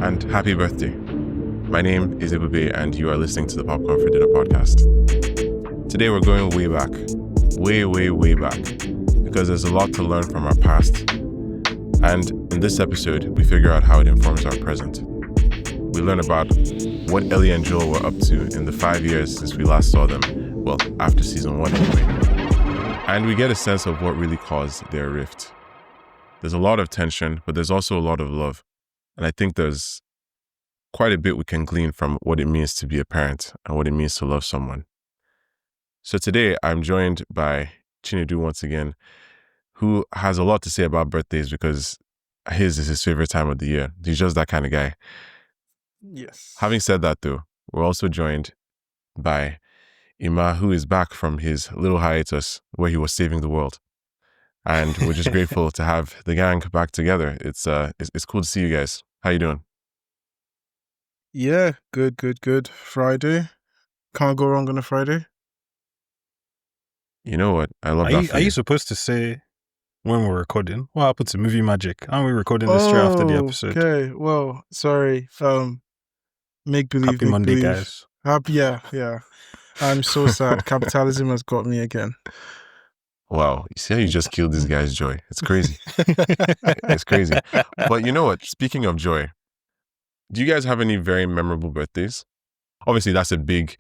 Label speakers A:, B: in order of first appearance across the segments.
A: and happy birthday. My name is Ebube and you are listening to the Popcorn for Dinner podcast. Today we're going way back, way back, because there's a lot to learn from our past. And in this episode, we figure out how it informs our present. We learn about what Ellie and Joel were up to in the 5 years since we last saw them, well, after season 1 anyway. And we get a sense of what really caused their rift. There's a lot of tension, but there's also a lot of love. And I think there's quite a bit we can glean from what it means to be a parent and what it means to love someone. So today I'm joined by Chinedu once again, who has a lot to say about birthdays because his is his favorite time of the year. He's just that kind of guy.
B: Yes.
A: Having said that though, we're also joined by Ima, who is back from his little hiatus where he was saving the world. And we're just grateful to have the gang back together. It's cool to see you guys. How you doing?
B: Yeah, good. Friday. Can't go wrong on a Friday.
A: You know what? I love that.
C: Are you supposed to say when we're recording? What happened to movie magic? Aren't we recording this straight after the episode?
B: Okay, well, sorry. Make believe.
C: Happy Monday, guys.
B: Yeah. I'm so sad. Capitalism has got me again.
A: Wow. You see how you just killed this guy's joy? It's crazy. It's crazy. But you know what? Speaking of joy, do you guys have any very memorable birthdays? Obviously, that's a big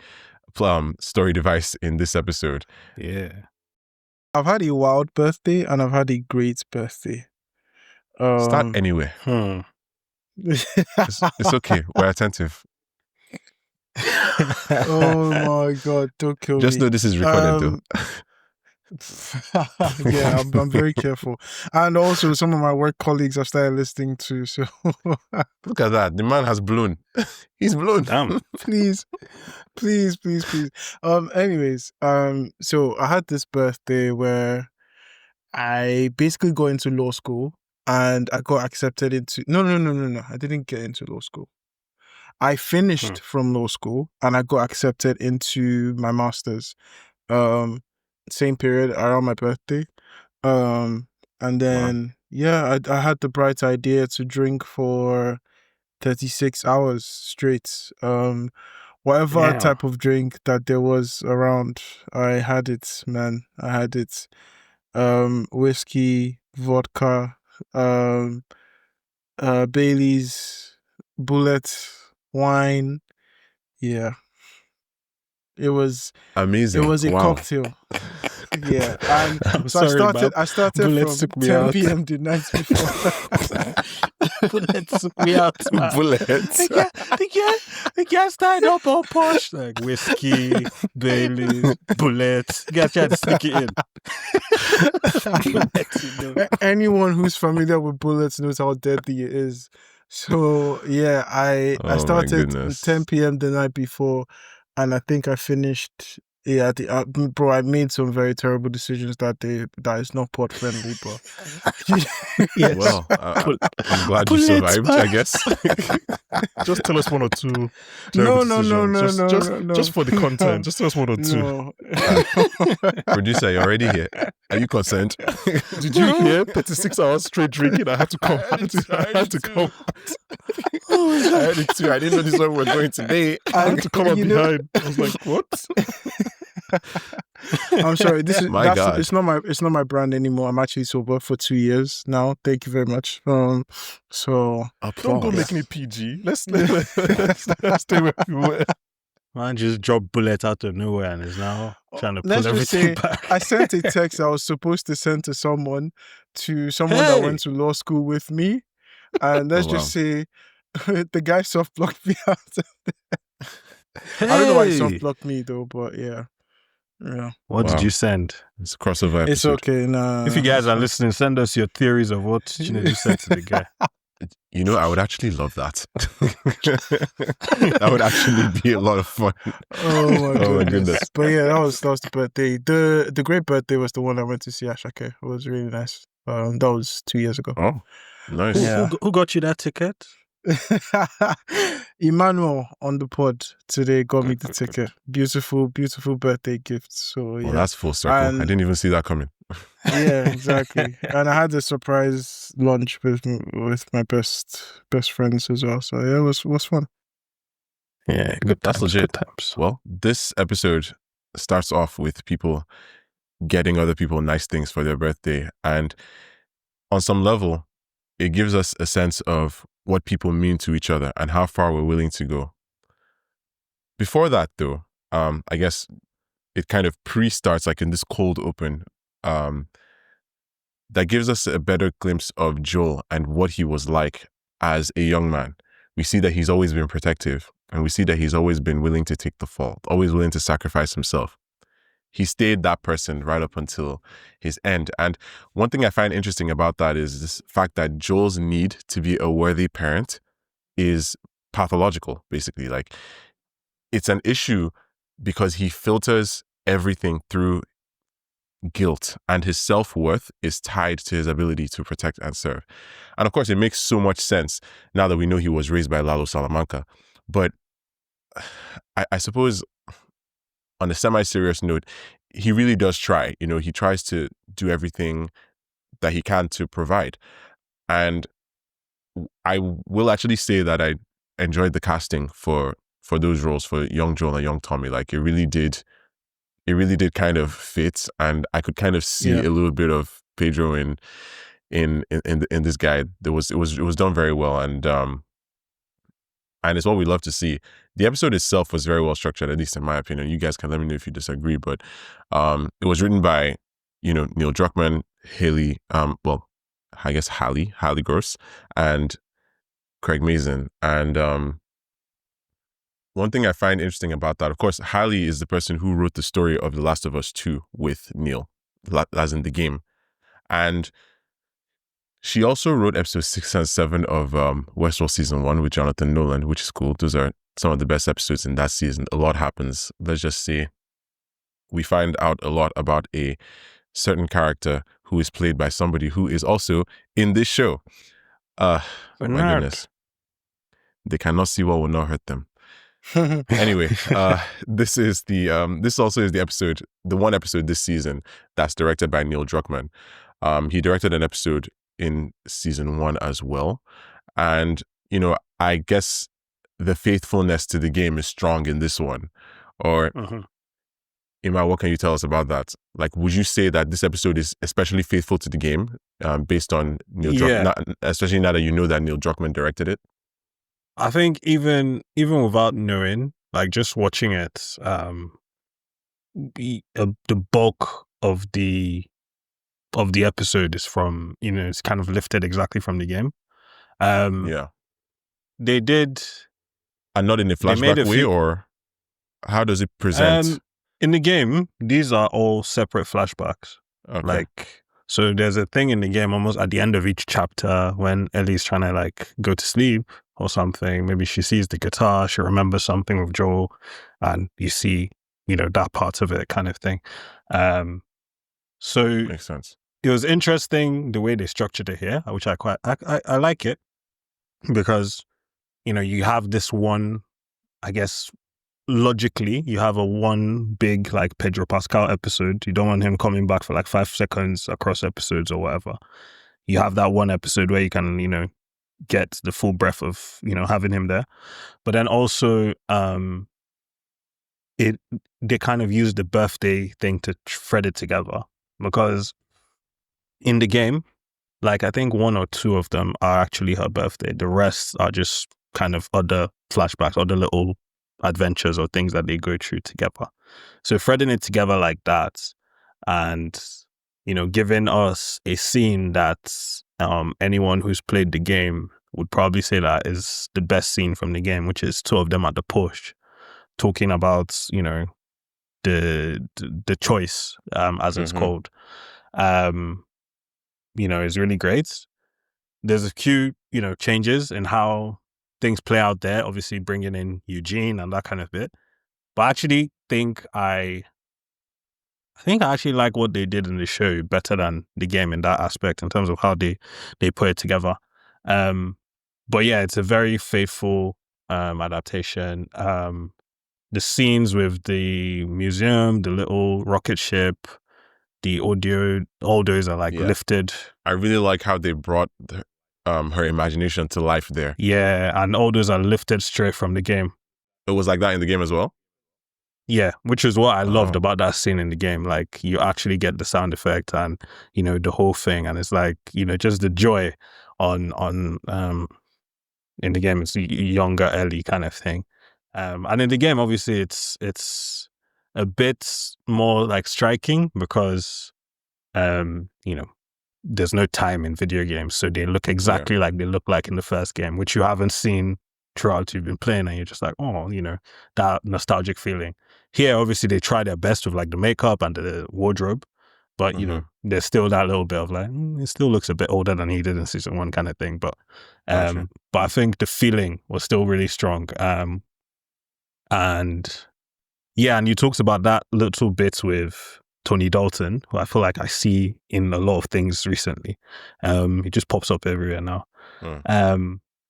A: story device in this episode.
C: Yeah.
B: I've had a wild birthday and I've had a great birthday.
A: Start anywhere. It's okay. We're attentive.
B: Oh my God, don't kill me.
A: Just know this is recorded though.
B: Yeah, I'm very careful. And also some of my work colleagues have started listening to, so
A: Look at that. The man has blown. He's blown.
C: Damn.
B: please. Anyways, so I had this birthday where I basically got into law school and I got accepted into no. I didn't get into law school. I finished from law school and I got accepted into my master's. Same period around my birthday. And then I had the bright idea to drink for 36 hours straight. Whatever type of drink that there was around, I had it, man. I had it. Whiskey, vodka, Bailey's, Bullet, wine. Yeah. It was
A: amazing.
B: It was a cocktail. Yeah. And so I started
C: Bullets
B: from
C: took me
B: 10
C: out.
B: p.m. the night before.
C: Bullets took me out, man.
A: Bullets.
C: The guy started up on porch. Like whiskey, Bailey, bullets. You guys tried to sneak it in.
B: Anyone who's familiar with bullets knows how deadly it is. So yeah, I started 10 p.m. the night before. And I think I finished. Yeah, bro, I made some very terrible decisions that day. That is not pod friendly, but
A: yes. Well, I'm glad you survived. I guess.
C: Just tell us one or two.
B: No.
C: Just for the content. Just tell us one or two.
B: No.
A: Producer, you're already here. Are you concerned?
C: Did you hear? 36 hours straight drinking. I had to come. I had to come. I heard it too. I didn't know this is where we were going today. I had to come up behind. I was like, what?
B: I'm sorry. This is
A: God.
B: It's not my brand anymore. I'm actually sober for 2 years now. Thank you very much. So
C: don't go making it PG. Let's stay where we were. Man just dropped Bullet out of nowhere and is now trying to pull everything back.
B: I sent a text I was supposed to send to someone that went to law school with me, and let's just say the guy soft blocked me out. I don't know why he soft blocked me though, but yeah.
C: What did you send?
A: It's a crossover episode.
B: It's okay. Nah.
C: If you guys are listening, send us your theories of what Chinedu said to the guy.
A: You know, I would actually love that. That would actually be a lot of fun.
B: Oh my goodness. But yeah, that was the birthday. The great birthday was the one I went to see Ashake. It was really nice. That was 2 years ago.
A: Oh, nice.
C: Who got you that ticket?
B: Emmanuel on the pod today got me the ticket. Beautiful birthday gift. So yeah.
A: Well, that's full circle. I didn't even see that coming.
B: Yeah, exactly. And I had a surprise lunch with my best friends as well. So yeah, it was fun.
D: Yeah, good
A: That's
D: times,
A: legit.
D: good times.
A: Well, this episode starts off with people getting other people nice things for their birthday. And on some level, it gives us a sense of what people mean to each other and how far we're willing to go. Before that, though, I guess it kind of pre-starts like in this cold open that gives us a better glimpse of Joel and what he was like as a young man. We see that he's always been protective, and we see that he's always been willing to take the fall, always willing to sacrifice himself. He stayed that person right up until his end. And one thing I find interesting about that is this fact that Joel's need to be a worthy parent is pathological, basically. Like, it's an issue because he filters everything through guilt, and his self-worth is tied to his ability to protect and serve. And of course, it makes so much sense now that we know he was raised by Lalo Salamanca. But I suppose on a semi-serious note, he really does try. You know, he tries to do everything that he can to provide. And I will actually say that I enjoyed the casting for those roles, for young Joel and young Tommy. Like, it really did kind of fit, and I could kind of see a little bit of Pedro in this guy. It was done very well, and it's what we love to see. The episode itself was very well structured, at least in my opinion. You guys can let me know if you disagree, but it was written by, Neil Druckmann, Haley, I guess Hallie Gross, and Craig Mazin. And one thing I find interesting about that, of course, Hallie is the person who wrote the story of The Last of Us 2 with Neil, as in the game. And she also wrote episodes 6 and 7 of Westworld Season 1 with Jonathan Nolan, which is cool. Those are some of the best episodes in that season. A lot happens. Let's just say we find out a lot about a certain character who is played by somebody who is also in this show. My goodness. They cannot see what will not hurt them. Anyway, this also is the one episode this season that's directed by Neil Druckmann. He directed an episode in season 1 as well. And, I guess the faithfulness to the game is strong in this one. Or, Emma, what can you tell us about that? Like, would you say that this episode is especially faithful to the game, based on Neil Druckmann, especially now that you know that Neil Druckmann directed it?
D: I think even without knowing, like just watching it, the bulk of the episode is from, it's kind of lifted exactly from the game. They did,
A: and not in a flashback way, or how does it present?
D: In the game, these are all separate flashbacks. Okay. Like, so there's a thing in the game almost at the end of each chapter when Ellie's trying to like go to sleep or something. Maybe she sees the guitar, she remembers something with Joel, and you see, that part of it kind of thing. So
A: makes sense.
D: It was interesting the way they structured it here, which I like it, because, you have this one, I guess, logically, you have a one big like Pedro Pascal episode. You don't want him coming back for like 5 seconds across episodes or whatever. You have that one episode where you can, get the full breadth of, having him there. But then also, they kind of use the birthday thing to thread it together, because in the game, like I think 1 or 2 of them are actually her birthday. The rest are just kind of other flashbacks, other little adventures or things that they go through together. So threading it together like that, and giving us a scene that anyone who's played the game would probably say that is the best scene from the game, which is 2 of them at the porch talking about the choice, as it's called, is really great. There's a few changes in how things play out there, obviously bringing in Eugene and that kind of bit. But I actually think I actually like what they did in the show better than the game in that aspect, in terms of how they put it together. But yeah, it's a very faithful adaptation. The scenes with the museum, the little rocket ship, the audio, all those are like
A: Yeah.
D: lifted.
A: I really like how they brought her imagination to life there.
D: Yeah, and all those are lifted straight from the game.
A: It was like that in the game as well.
D: Yeah, which is what I loved
A: Oh.
D: about that scene in the game. Like, you actually get the sound effect and, you know, the whole thing. And it's like, you know, just the joy on in the game. It's younger Ellie kind of thing. And in the game, obviously, it's a bit more like striking because, you know, there's no time in video games. So they look exactly like they look like in the first game, which you haven't seen throughout you've been playing, and you're just like, oh, you know, that nostalgic feeling. Here, obviously, they try their best with like the makeup and the wardrobe, but you know, there's still that little bit of like, it still looks a bit older than he did in season 1 kind of thing. But but I think the feeling was still really strong. And yeah, and you talked about that little bit with Tony Dalton, who I feel like I see in a lot of things recently. He just pops up everywhere now.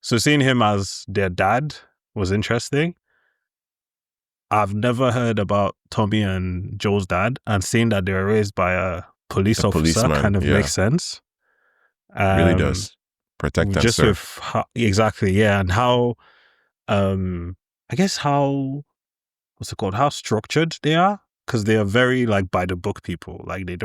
D: So seeing him as their dad was interesting. I've never heard about Tommy and Joel's dad, and seeing that they were raised by a police officer kind of makes sense.
A: Really does. Protect and
D: just
A: serve.
D: with how, exactly, yeah, and how, I guess how, what's it called? How structured they are, because they are very like by the book people. Like
A: they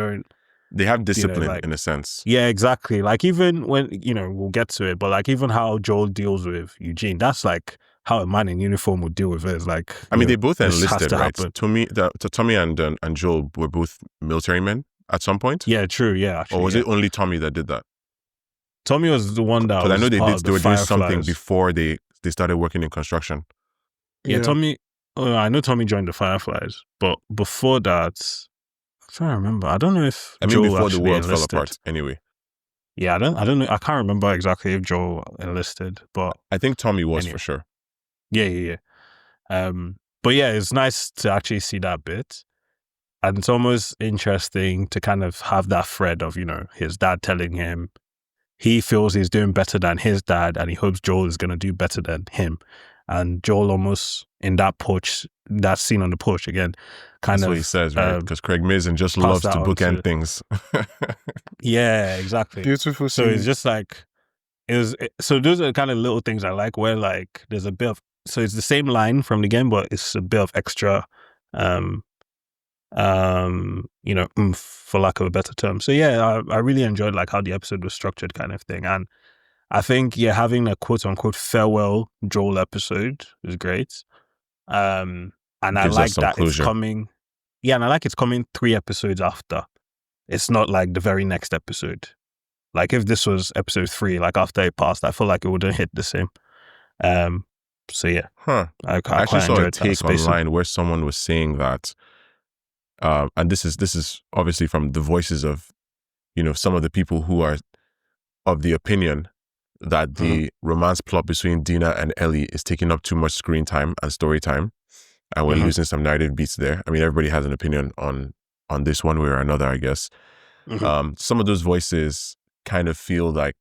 A: have discipline,
D: you know, like,
A: in a sense.
D: Yeah, exactly. Like even when, you know, we'll get to it, but like even how Joel deals with Eugene, that's like how a man in uniform would deal with it. It's like,
A: I mean, they both
D: this has
A: enlisted,
D: to
A: right?
D: happen.
A: Tommy and Joel were both military men at some point.
D: Yeah, true. Yeah, actually,
A: or was it only Tommy that did that?
D: Tommy was the one that was
A: I know they
D: part of
A: they were
D: the
A: doing something
D: Fireflies.
A: before they started working in construction.
D: Yeah, Tommy. Oh, I know Tommy joined the Fireflies, but before that, I'm trying to remember. I don't know if Joel
A: before the
D: actually
A: world
D: enlisted.
A: fell apart. Anyway.
D: Yeah, I don't know. I can't remember exactly if Joel enlisted, but
A: I think Tommy was for sure.
D: Yeah. But yeah, it's nice to actually see that bit. And it's almost interesting to kind of have that thread of, you know, his dad telling him he feels he's doing better than his dad and he hopes Joel is going to do better than him. And Joel almost in that porch, that scene on the porch again,
A: That's what he says, right? Because Craig Mazin just loves to bookend things.
D: Yeah, exactly.
B: Beautiful scene.
D: So it's just like, so those are the kind of little things I like where like there's a bit of, so it's the same line from the game, but it's a bit of extra, you know, for lack of a better term. So yeah, I really enjoyed like how the episode was structured kind of thing. And I think, yeah, having a quote unquote farewell Joel episode is great. And I like that closure. It's coming. Yeah, and I like it's coming 3 episodes after. It's not like the very next episode. Like if this was episode 3, like after it passed, I feel like it wouldn't hit the same. So yeah.
A: I actually saw a take online where someone was saying that, and this is obviously from the voices of, you know, some of the people who are of the opinion that the romance plot between Dina and Ellie is taking up too much screen time and story time, and we're losing some narrative beats there. I mean, everybody has an opinion on this one way or another, I guess. Some of those voices kind of feel like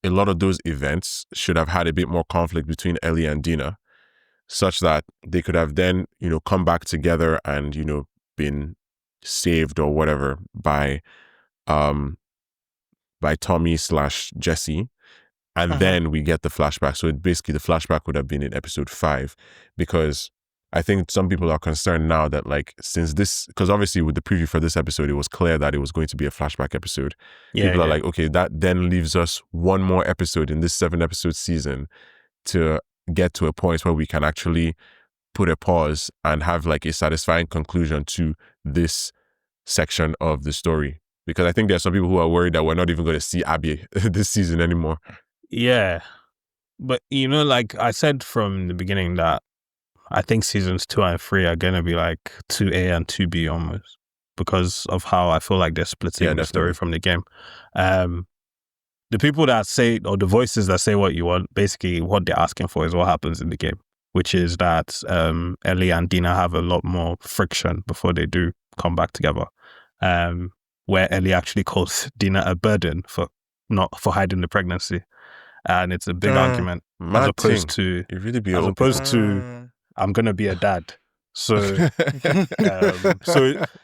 A: a lot of those events should have had a bit more conflict between Ellie and Dina, such that they could have then, you know, come back together and, you know, been saved or whatever by Tommy/Jesse, and then we get the flashback. So basically the flashback would have been in episode 5, because I think some people are concerned now that, like, since this, because obviously with the preview for this episode, it was clear that it was going to be a flashback episode. People are like, okay, that then leaves us one more episode in this 7-episode season to get to a point where we can actually put a pause and have like a satisfying conclusion to this section of the story. Because I think there are some people who are worried that we're not even going to see Abby this season anymore.
D: Yeah. But, you know, like I said from the beginning that I think seasons 2 and 3 are going to be like 2A and 2B almost, because of how I feel like they're splitting the story from the game. The people that say, or the voices that say what you want, basically what they're asking for is what happens in the game, which is that Ellie and Dina have a lot more friction before they do come back together. Where Ellie actually calls Dina a burden for hiding the pregnancy. And it's a big argument as opposed to I'm going to be a dad. So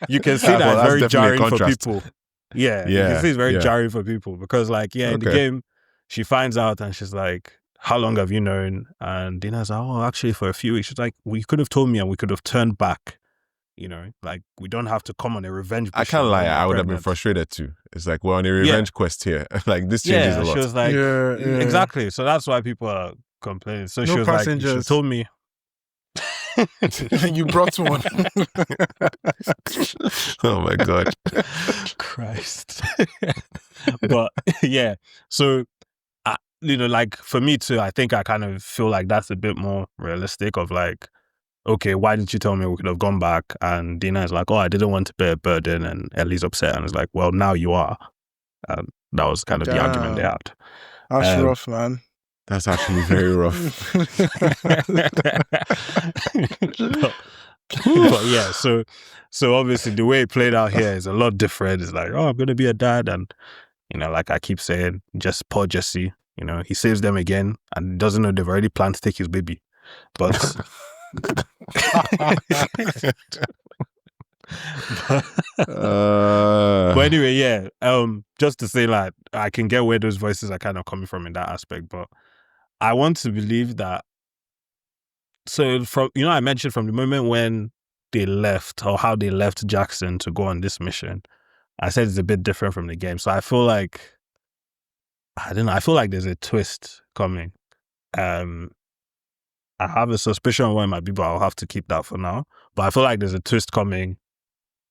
D: you can see
A: Well,
D: that
A: that's
D: it's very
A: definitely a
D: jarring for
A: contrast.
D: people. Yeah, you
A: Yeah,
D: can see it's very
A: yeah.
D: jarring for people because, like, in the
A: Okay.
D: game, she finds out and she's like, "How long have you known?" And Dina's like, "Oh, actually, for a few weeks." She's like, "We could have told me and we could have turned back. You know, like we don't have to come on a revenge."
A: I can't lie, I would have been frustrated too. It's like we're on a revenge quest here. Like this changes a lot.
D: She was like,
B: Yeah.
D: exactly. So that's why people are complaining. So
B: No
D: she was like,
B: passengers.
D: she told me.
B: You brought one.
A: Oh my god.
D: Christ. But yeah, so like for me too, I think I kind of feel like that's a bit more realistic of like, okay, why didn't you tell me we could have gone back? And Dina is like, oh, I didn't want to bear a burden, and Ellie's upset and it's like, well, now you are. That was kind of the argument they had.
B: That's rough, man.
A: That's actually very rough.
D: but yeah, so obviously the way it played out here is a lot different. It's like, oh, I'm gonna be a dad, and like I keep saying, just poor Jesse. He saves them again and doesn't know they've already planned to take his baby. But but anyway, yeah. Just to say, like, I can get where those voices are kind of coming from in that aspect, but I want to believe that. So from I mentioned from the moment when they left or how they left Jackson to go on this mission, I said it's a bit different from the game. So I feel like I feel like there's a twist coming. I have a suspicion of what it might be, but I'll have to keep that for now. But I feel like there's a twist coming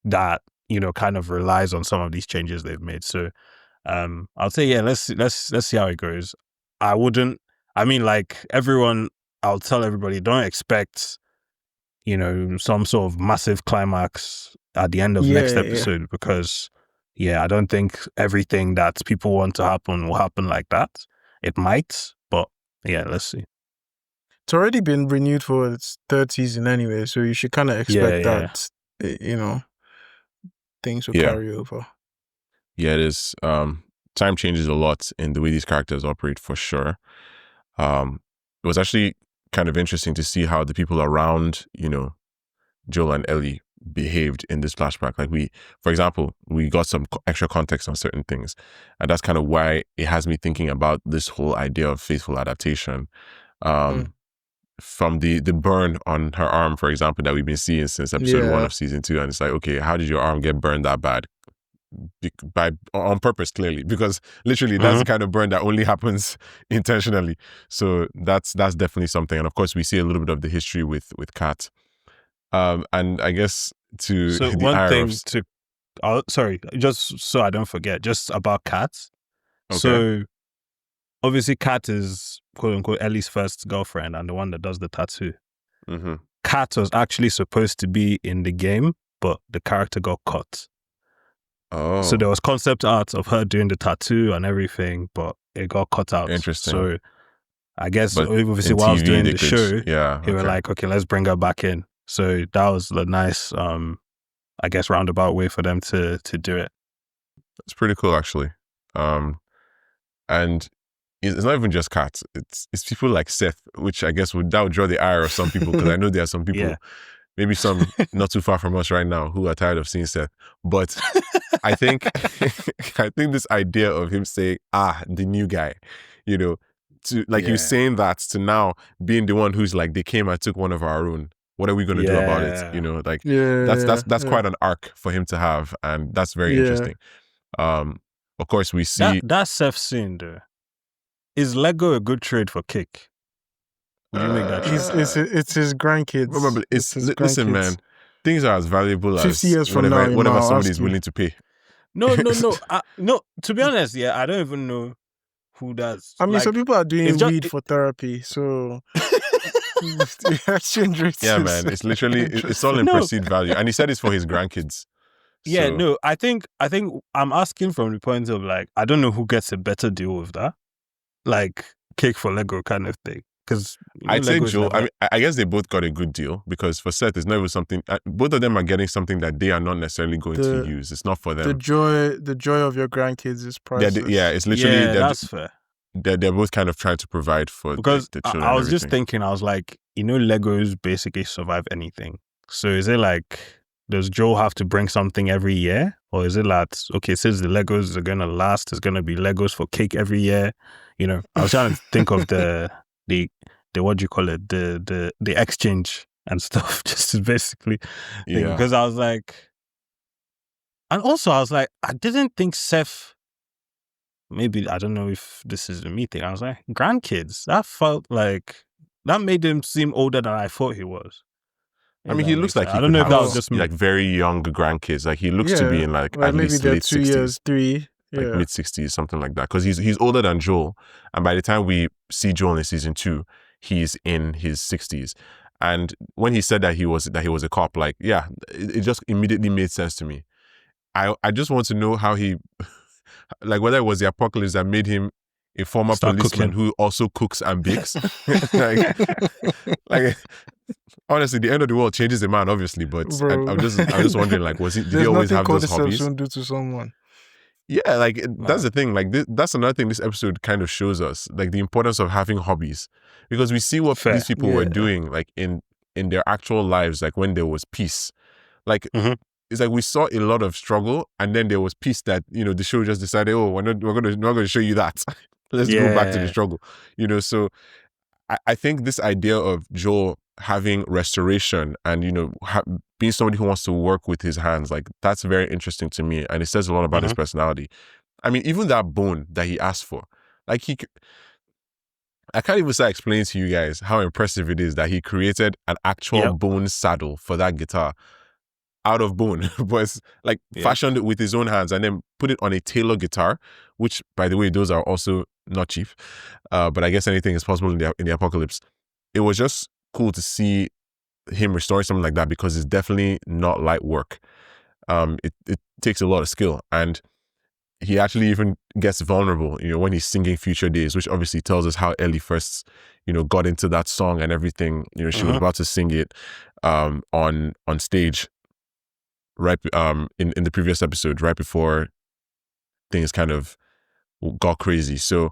D: that kind of relies on some of these changes they've made. So I'll say, yeah, let's see how it goes. Like everyone, I'll tell everybody, don't expect some sort of massive climax at the end of next episode because I don't think everything that people want to happen will happen like that. It might, but yeah, let's see.
B: It's already been renewed for its third season anyway, so you should kind of expect that, things will carry over.
A: Yeah, it is. Time changes a lot in the way these characters operate, for sure. It was actually kind of interesting to see how the people around, Joel and Ellie behaved in this flashback. Like for example, we got some extra context on certain things, and that's kind of why it has me thinking about this whole idea of faithful adaptation. From the burn on her arm, for example, that we've been seeing since episode 1 of season 2, and it's like, okay, how did your arm get burned that bad? On purpose, clearly, because literally that's the kind of burn that only happens intentionally. So that's definitely something. And of course, we see a little bit of the history with Kat. And I guess
D: sorry, just so I don't forget, just about Kat.
A: Okay.
D: So obviously, Kat is quote unquote Ellie's first girlfriend and the one that does the tattoo.
A: Mm-hmm.
D: Kat was actually supposed to be in the game, but the character got cut.
A: Oh.
D: So there was concept art of her doing the tattoo and everything, but it got cut out.
A: Interesting.
D: So I guess obviously while I was doing the show, they were like, okay, let's bring her back in. So that was a nice, I guess, roundabout way for them to do it.
A: It's pretty cool, actually. And it's not even just Kat. It's people like Seth, which I guess would draw the ire of some people, because I know there are some people, maybe some not too far from us right now, who are tired of seeing Seth. But I think this idea of him saying, the new guy, to like you saying that to now being the one who's like, they came and took one of our own. What are we going to do about it? That's quite an arc for him to have, and that's very interesting. Of course, we see
D: that Seth scene though. Is Lego a good trade for Kick? Would you make that trade?
B: It's his grandkids.
A: Remember, listen, man. Things are as valuable
B: 50
A: as
B: years from
A: whatever somebody's willing to pay.
D: No. No. To be honest, I don't even know who does.
B: I mean, some people are doing weed for therapy, so exchange rates.
A: Yeah, man. It's literally it's all in perceived value, and he said it's for his grandkids.
D: Yeah, so. No. I think I'm asking from the point of like, I don't know who gets a better deal with that, like Cake for Lego kind of thing. Because
A: I'd say Joel. I guess they both got a good deal, because for Seth, it's not even something. Both of them are getting something that they are not necessarily going to use. It's not for them.
B: The joy of your grandkids is priceless.
A: It's literally.
D: That's fair.
A: They're both kind of trying to provide for
D: because
A: the children.
D: I was just thinking, I was like, Legos basically survive anything. So is it like, does Joel have to bring something every year? Or is it like, okay, since the Legos are going to last, there's going to be Legos for cake every year? You know, I was trying to think of the what do you call it? The exchange and stuff, just to basically think, because I was like, and also I was like, I didn't think Seth, maybe, I don't know if this is a me thing. I was like, grandkids, that felt like, that made him seem older than I thought he was.
A: I mean, he looks like he
D: I don't
A: could
D: know if
A: have
D: that was just me.
A: like very young grandkids. Like he looks to be in like at
B: maybe
A: least
B: they're
A: late
B: 2 years,
A: 60s,
B: three.
A: like mid 60s, something like that. Because he's older than Joel, and by the time we see Joel in season 2, he's in his 60s. And when he said that he was a cop, like it just immediately made sense to me. I just want to know how he, like whether it was the apocalypse that made him a former policeman who also cooks and bakes. like honestly, the end of the world changes a man, obviously. But I'm just wondering, like, did he always have those hobbies?
B: Do to someone.
A: Yeah, like that's the thing. Like that's another thing this episode kind of shows us, like the importance of having hobbies, because we see what these people were doing, like in their actual lives, like when there was peace. Like it's like we saw a lot of struggle, and then there was peace that the show just decided, oh, we're not going to show you that. Let's go back to the struggle. So I think this idea of Joel having restoration and being somebody who wants to work with his hands, like that's very interesting to me, and it says a lot about his personality. I mean, even that bone that he asked for, like I can't even start explaining to you guys how impressive it is that he created an actual bone saddle for that guitar out of bone, but it's like fashioned it with his own hands and then put it on a Taylor guitar, which, by the way, those are also not cheap. But I guess anything is possible in the apocalypse. It was just cool to see him restoring something like that, because it's definitely not light work. It takes a lot of skill, and he actually even gets vulnerable, when he's singing Future Days, which obviously tells us how Ellie first, got into that song and everything. She was about to sing it on stage, right in the previous episode, right before things kind of got crazy. So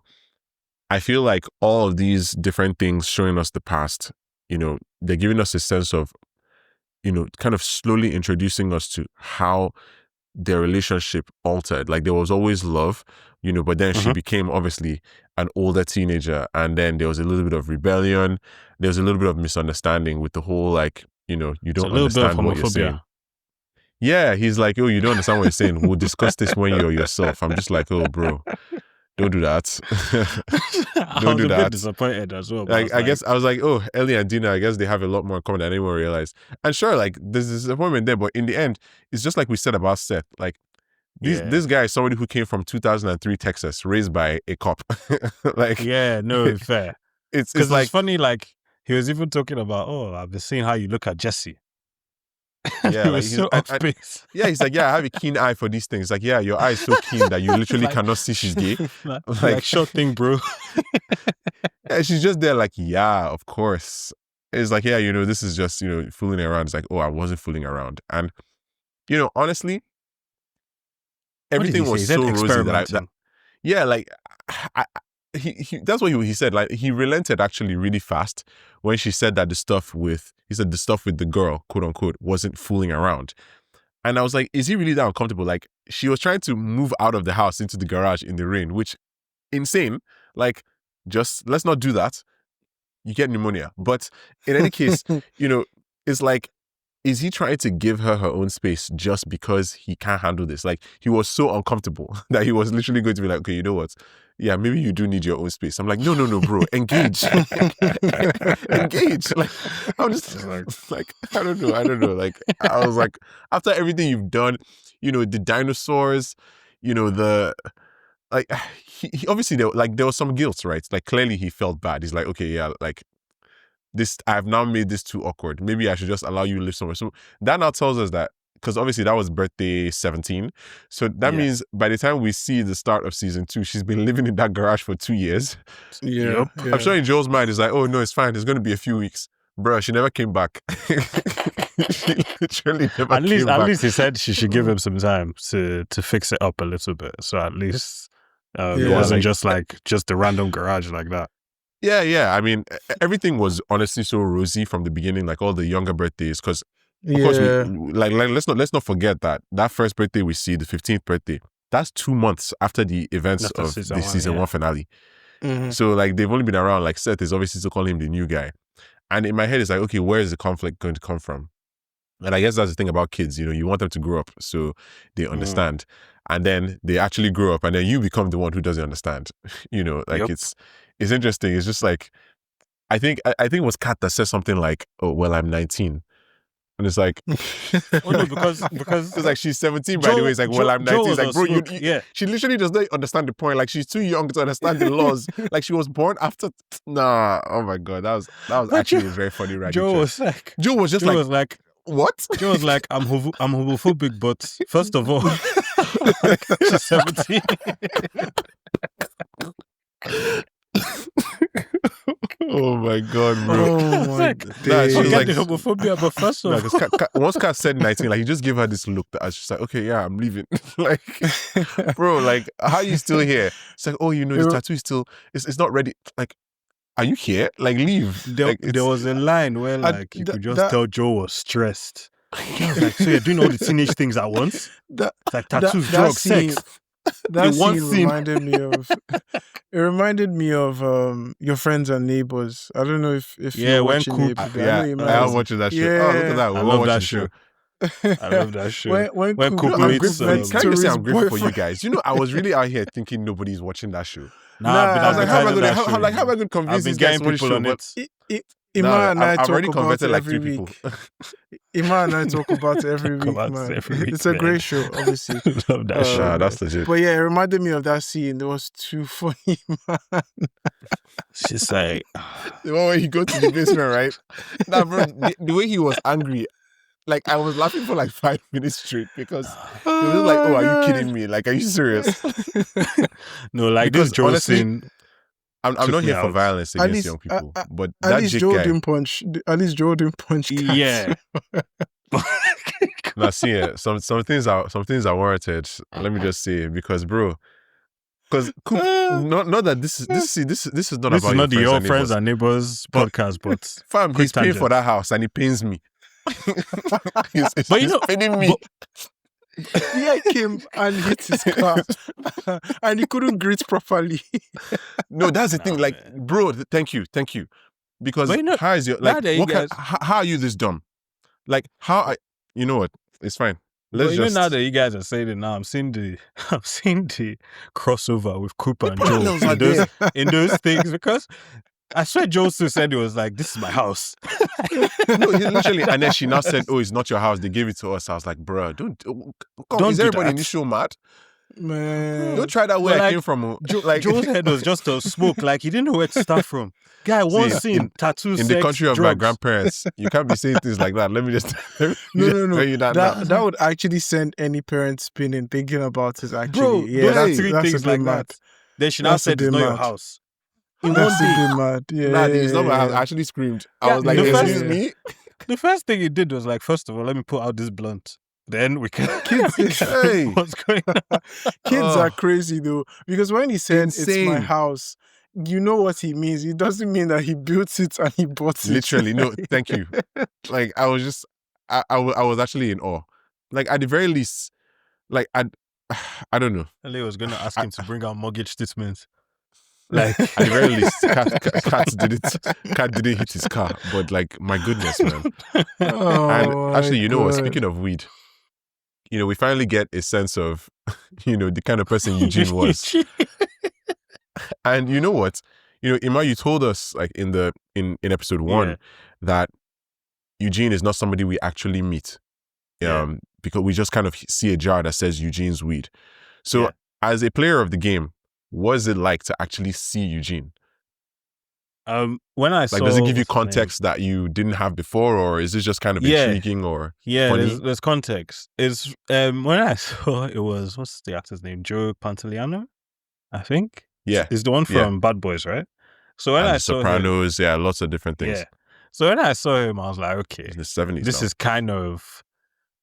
A: I feel like all of these different things showing us the past, they're giving us a sense of, kind of slowly introducing us to how their relationship altered. Like there was always love, but then she became obviously an older teenager, and then there was a little bit of rebellion. There was a little bit of misunderstanding with the whole, like, you don't understand what you're saying. Yeah, he's like, oh, you don't understand what you're saying. We'll discuss this when you're yourself. I'm just like, oh, bro, don't do that.
D: Don't do that. I was a bit disappointed as well.
A: Like, I guess I was like, oh, Ellie and Dina, I guess they have a lot more in common than anyone realized. And sure, like, there's this disappointment there, but in the end, it's just like we said about Seth. Like, this guy is somebody who came from 2003 Texas, raised by a cop. Like,
D: fair.
A: It's
D: like, it's funny. Like, he was even talking about, oh, I've been seeing how you look at Jesse.
A: Yeah,
D: he was so off base.
A: Yeah, he's like, I have a keen eye for these things. Like, your eye is so keen that you literally cannot see she's gay.
D: like short thing, bro.
A: Yeah, she's just there like, of course. It's like, this is just, fooling around. It's like, oh, I wasn't fooling around. And, honestly, everything was so rosy that that's what he said. Like, he relented actually really fast when she said that the stuff with the girl, quote unquote, wasn't fooling around. And I was like, is he really that uncomfortable? Like, she was trying to move out of the house into the garage in the rain, which, insane. Like, just let's not do that. You get pneumonia. But in any case, it's like, is he trying to give her own space just because he can't handle this? Like, he was so uncomfortable that he was literally going to be like, okay, you know what? Yeah, maybe you do need your own space. I'm like, no, bro, engage. Engage. Like, I'm just like, I don't know. Like, I was like, after everything you've done, the dinosaurs, like, he obviously, there was some guilt, right? Like, clearly he felt bad. He's like, okay, yeah, like, this, I've now made this too awkward. Maybe I should just allow you to live somewhere. So that now tells us that, because obviously that was birthday 17. So that means by the time we see the start of season 2, she's been living in that garage for 2 years.
B: Yeah.
A: I'm sure in Joel's mind, it's like, oh, no, it's fine. It's going to be a few weeks. Bro, she never came back. She literally never came back.
D: At least he said she should give him some time to fix it up a little bit. So at least it wasn't just the random garage like that.
A: Yeah. I mean, everything was honestly so rosy from the beginning, like all the younger birthdays, because Of course,
B: Yeah.
A: let's not forget that first birthday we see, the 15th birthday, that's 2 months after the events
D: After
A: of
D: season
A: the
D: one,
A: season
D: yeah.
A: 1 finale.
B: Mhm.
A: So like they've only been around. Like Seth is obviously still calling him the new guy, and in my head it's like, okay, where is the conflict going to come from? And I guess that's the thing about kids, you want them to grow up so they understand, and then they actually grow up, and then you become the one who doesn't understand. Like
D: Yep.
A: it's interesting. It's just like I think it was Kat that said something like, "Oh well, I'm 19." And it's like,
D: Oh no, because
A: it's like she's 17 by the way. It's like, well, I'm 19. It's like, bro,
D: yeah.
A: she literally does not understand the point. Like, she's too young to understand the laws. Like, she was born after. Nah, oh my god, that was
D: But
A: actually
D: Joe-
A: a very funny rag.
D: Joe was like,
A: Joe was just
D: Joe
A: like,
D: was like,
A: what?
D: Joe was like, I'm homophobic, but first of all, like, she's 17.
A: Oh my god, bro.
B: Oh my
D: Like,
A: Nah, she was
D: forget
A: like,
D: the homophobia, but first of
A: no,
D: all,
A: because once Kat said 19, like he just gave her this look that I was just like, okay, yeah, I'm leaving. Like, bro, like, how are you still here? It's like, oh, the tattoo is still, it's not ready. Like, are you here? Like, leave.
D: there was a line where like you could just tell Joe was stressed. He was like, so you're doing all the teenage things at once?
B: That
D: It's like tattoos,
B: that
D: drugs,
B: scene-
D: sex.
B: that
D: The one
B: scene
D: scene-
B: reminded me of. It reminded me of Your Friends and Neighbors. I don't know if
D: Yeah,
B: you're
D: when
B: watching
D: Coop-
B: it. but
A: Yeah,
B: I know you
A: I am
B: might.
A: watching that show.
B: Yeah.
A: Oh, look at that.
D: I
A: We're
D: love
A: watching
D: that
A: the
D: show. I love that show.
B: When
D: When
B: Coop
D: Coop
A: I'm
D: meets,
A: grateful.
B: meets
A: Can I just say I'm
B: Tori's
A: grateful for you
B: boyfriend.
A: guys? I was really out here thinking nobody's watching that show.
D: Nah,
B: Nah,
D: I've been
B: I was like,
A: How am I
D: advertising
A: going
D: that
A: to
D: show.
A: how am I going to convince
D: I've been
A: these guys
D: getting
A: to watch the
D: people
A: show?
D: on it.
B: Ima and I
A: I've
B: talk
A: already
B: about
A: converted
B: it
A: like
B: every
A: 3 people.
B: week. Ima and I talk about it every
D: Talk
B: week,
D: about it
B: man.
D: every week,
B: It's a
D: man.
B: great show, obviously.
D: Love that show.
A: Nah,
D: man.
A: that's legit.
B: But yeah, it reminded me of that scene. It was too funny, man.
D: She's like,
A: The one where he goes to the basement, right? Nah, bro, the way he was angry, like I was laughing for like 5 minutes straight because he was just like, "Oh, are you kidding me? Like, are you serious?"
D: no, like
A: Because
D: this Joe
A: honestly,
D: scene.
A: I'm
D: took
A: not
D: me
A: here for
D: out.
A: violence
B: At
A: against
B: least-
A: young people, but
B: At
A: that
B: least
A: Jake
B: Joe
A: guy.
B: didn't punch. At least Joe didn't punch cats.
D: Yeah.
A: Now, see, some things are warranted. Let me just say, because bro, because not that this is not
D: This
A: about
D: is not the
A: your
D: Your
A: friends
D: Friends
A: and
D: and Neighbors podcast, but
A: fam,
D: quick
A: he's paying for
D: tangent.
A: that house and he pains me. He's
D: But you know-
A: paying me.
B: Yeah, came and hit his car, and he couldn't greet properly.
A: No, that's the
D: Nah,
A: thing. Like,
D: man.
A: bro, thank you. Because
D: But you know,
A: how is your
D: now
A: like?
D: that you
A: What
D: guys-
A: how are you this dumb? Like, how I? You know what? It's fine. Let's
D: but
A: just.
D: now that you guys are saying it now, I'm seeing the crossover with Cooper and Joe
A: Parallels are
D: in those,
A: there.
D: in those things, because I swear Joe still said it was like, this is my house.
A: No, he literally, and then she now said, "Oh, it's not your house. They gave it to us." I was like, "Bro, don't
D: Don't
A: is
D: do
A: everybody
D: that.
A: in this show mad?
B: Man,
A: Don't try that where
D: But
A: I
D: like,
A: came from."
D: Like Joe's head was just a smoke, like he didn't know where to start from. Guy, one
A: See,
D: scene, tattoo,
A: in
D: sex,
A: the country of my
D: drugs.
A: grandparents, you can't be saying things like that. Let me just
B: No.
A: tell you that now.
B: That would actually send any parent spinning thinking about it. Actually,
D: Bro,
B: yeah,
D: those
B: that's,
D: three
B: that's a
D: things
B: bit
D: like
B: mad.
D: that. Then she now
B: That's a
D: said it's
B: bit
D: not your
B: mad.
D: house. In one
B: That's a
D: day,
B: bit mad. Yeah,
A: Nah, it's not my house.
B: yeah.
A: I actually screamed. I
D: Yeah,
A: was like,
D: the
A: "Excuse
B: first-
A: me."
D: the first thing he did was like, first of all, let me put out this blunt. Then we can
B: Kids-
A: Hey.
D: what's going on.
B: Kids
A: Oh.
B: are crazy though, because when he said it's my
A: Insane.
B: house, you know what he means. It doesn't mean that he built it and he bought it.
A: Literally, no. Thank you. Like I was just, I was actually in awe. Like at the very least, like I don't know.
D: Ellie was going to ask him to bring out mortgage statements.
A: Like at the very least, Cat didn't hit his car. But like, my goodness, man.
B: Oh,
A: And actually, you know what?
B: my God.
A: Speaking of weed, we finally get a sense of, the kind of person Eugene was. And you know what? Emma, you told us like in episode 1
D: Yeah.
A: that Eugene is not somebody we actually meet.
D: Yeah.
A: Because we just kind of see a jar that says Eugene's weed. So
D: Yeah.
A: as a player of the game, what is it like to actually see Eugene?
D: When I saw,
A: Like, does it give you
D: what's his name?
A: context that you didn't have before, or is it just kind of
D: Yeah.
A: intriguing? Or
D: Yeah,
A: funny?
D: there's context. It's when I saw it was, what's the actor's name? Joe Pantoliano, I think.
A: Yeah,
D: Is the one
A: Yeah.
D: from Bad Boys, right? So when
A: and
D: I
A: The
D: saw him,
A: Sopranos, yeah, lots of different things.
D: yeah. So when I saw him, I was like, okay,
A: In the 70s.
D: this
A: now.
D: is kind of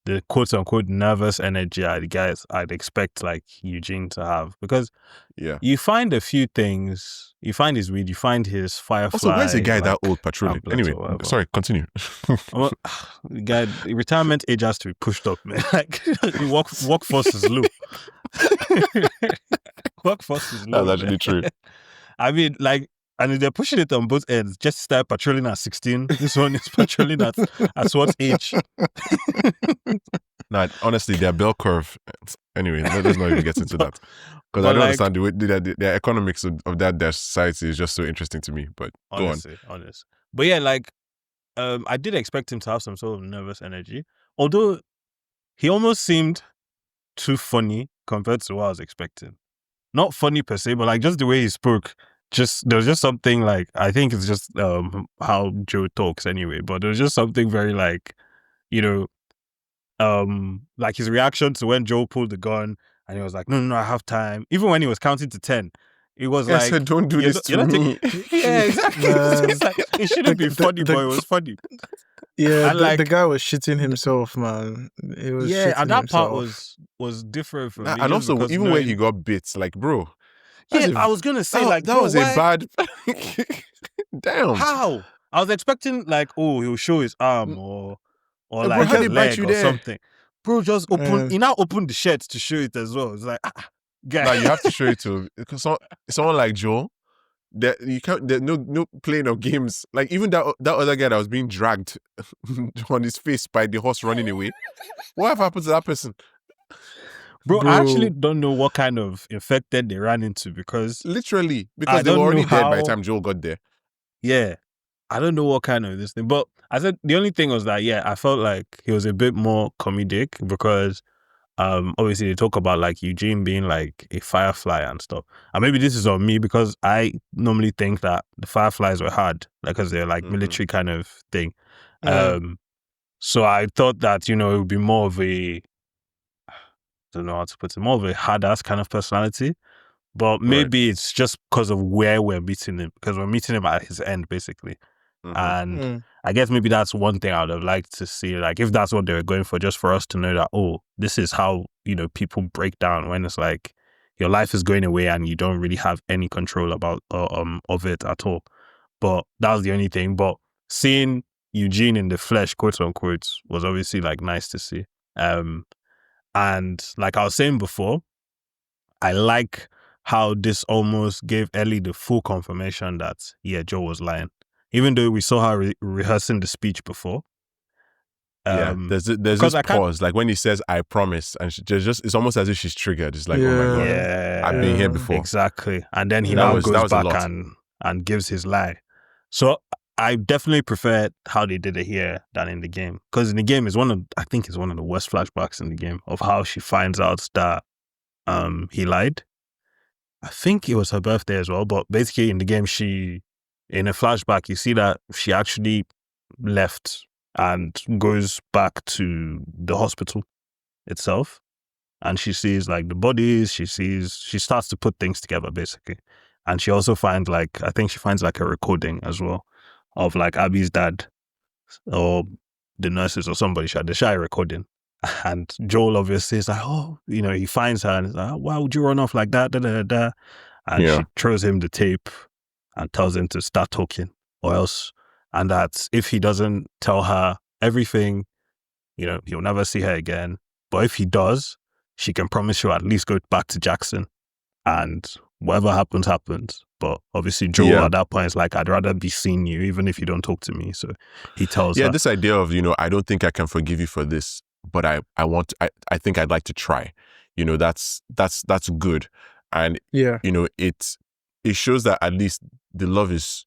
D: the quote unquote nervous energy I'd expect like Eugene to have, because
A: Yeah.
D: you find a few things. You find his weed. You find his firefly.
A: Also, where's the guy that
D: like,
A: old patrolling?
D: tablets
A: Anyway,
D: or whatever.
A: sorry, continue.
D: Well, the guy, the retirement age has to be pushed up, man. Like workforce is low. Workforce is low.
A: That's actually true.
D: I mean, like, and they're pushing it on both ends. Just start patrolling at 16. This one is patrolling at what age?
A: Nah, honestly, their bell curve. Anyway, let's not even get into that, because I don't understand the way the economics of their society is just so interesting to me. But
D: honestly, but yeah, like, I did expect him to have some sort of nervous energy, although he almost seemed too funny compared to what I was expecting. Not funny per se, but like just the way he spoke. There was just something like, I think it's just how Joe talks anyway, but there was just something very like, you know, like his reaction to when Joe pulled the gun and he was like, no, I have time. Even when he was counting to 10, it was like,
A: I said, don't do this to me.
D: Yeah, exactly. It's like, it shouldn't be funny, but it was funny.
B: Yeah,
D: And like,
B: the guy was shitting himself, man. It was
D: and that part
B: himself.
D: was different for me.
A: And also, even when he got bit, like, bro.
D: Yeah, I was gonna say like
A: that was a bad. Damn.
D: How? I was expecting like, oh, he'll show his arm or
A: bro,
D: like
A: how
D: a
A: they bite
D: leg
A: you
D: or
A: there?
D: something. Bro, just open. He now opened the shirt to show it as well. It's like, guy.
A: Now you have to show it to, because someone like Joe. There you can't. There's no playing of games. Like even that other guy that was being dragged on his face by the horse running away. What happened to that person?
D: Bro, I actually don't know what kind of infected they ran into, because
A: literally, because they were already dead by the time Joel got there.
D: Yeah, I don't know what kind of this thing, but I said the only thing was that I felt like he was a bit more comedic, because obviously they talk about like Eugene being like a firefly and stuff, and maybe this is on me because I normally think that the fireflies were hard, like, because they're like military kind of thing. So I thought that, it would be more of a, I don't know how to put it, more of a hard ass kind of personality. But maybe it's just because of where we're meeting him, because we're meeting him at his end, basically. And I guess maybe that's one thing I would have liked to see, like, if that's what they were going for, just for us to know that, oh, this is how, people break down when it's like your life is going away and you don't really have any control about of it at all. But that was the only thing. But seeing Eugene in the flesh, quote unquote, was obviously like nice to see. And like I was saying before, I like how this almost gave Ellie the full confirmation that, Joe was lying. Even though we saw her rehearsing the speech before.
A: There's this pause, like when he says, I promise, and it's almost as if she's triggered. It's like, oh my God, I've been here before.
D: Exactly. And then he now goes back and gives his lie. So I definitely prefer how they did it here than in the game. Because in the game, I think it's one of the worst flashbacks in the game of how she finds out that he lied. I think it was her birthday as well, but basically in the game, in a flashback, you see that she actually left and goes back to the hospital itself. And she sees like the bodies, she starts to put things together basically. And she also finds a recording as well of like Abby's dad or the nurses or somebody they share a recording. And Joel obviously is like, oh, he finds her and is like, why would you run off like that? And she throws him the tape and tells him to start talking or else. And that if he doesn't tell her everything, he'll never see her again. But if he does, she can promise she'll at least go back to Jackson. And whatever happens, happens. But obviously Joel at that point is like, I'd rather be seeing you even if you don't talk to me. So he tells her.
A: Yeah, this idea of, I don't think I can forgive you for this, but I think I'd like to try. That's good. And it shows that at least the love is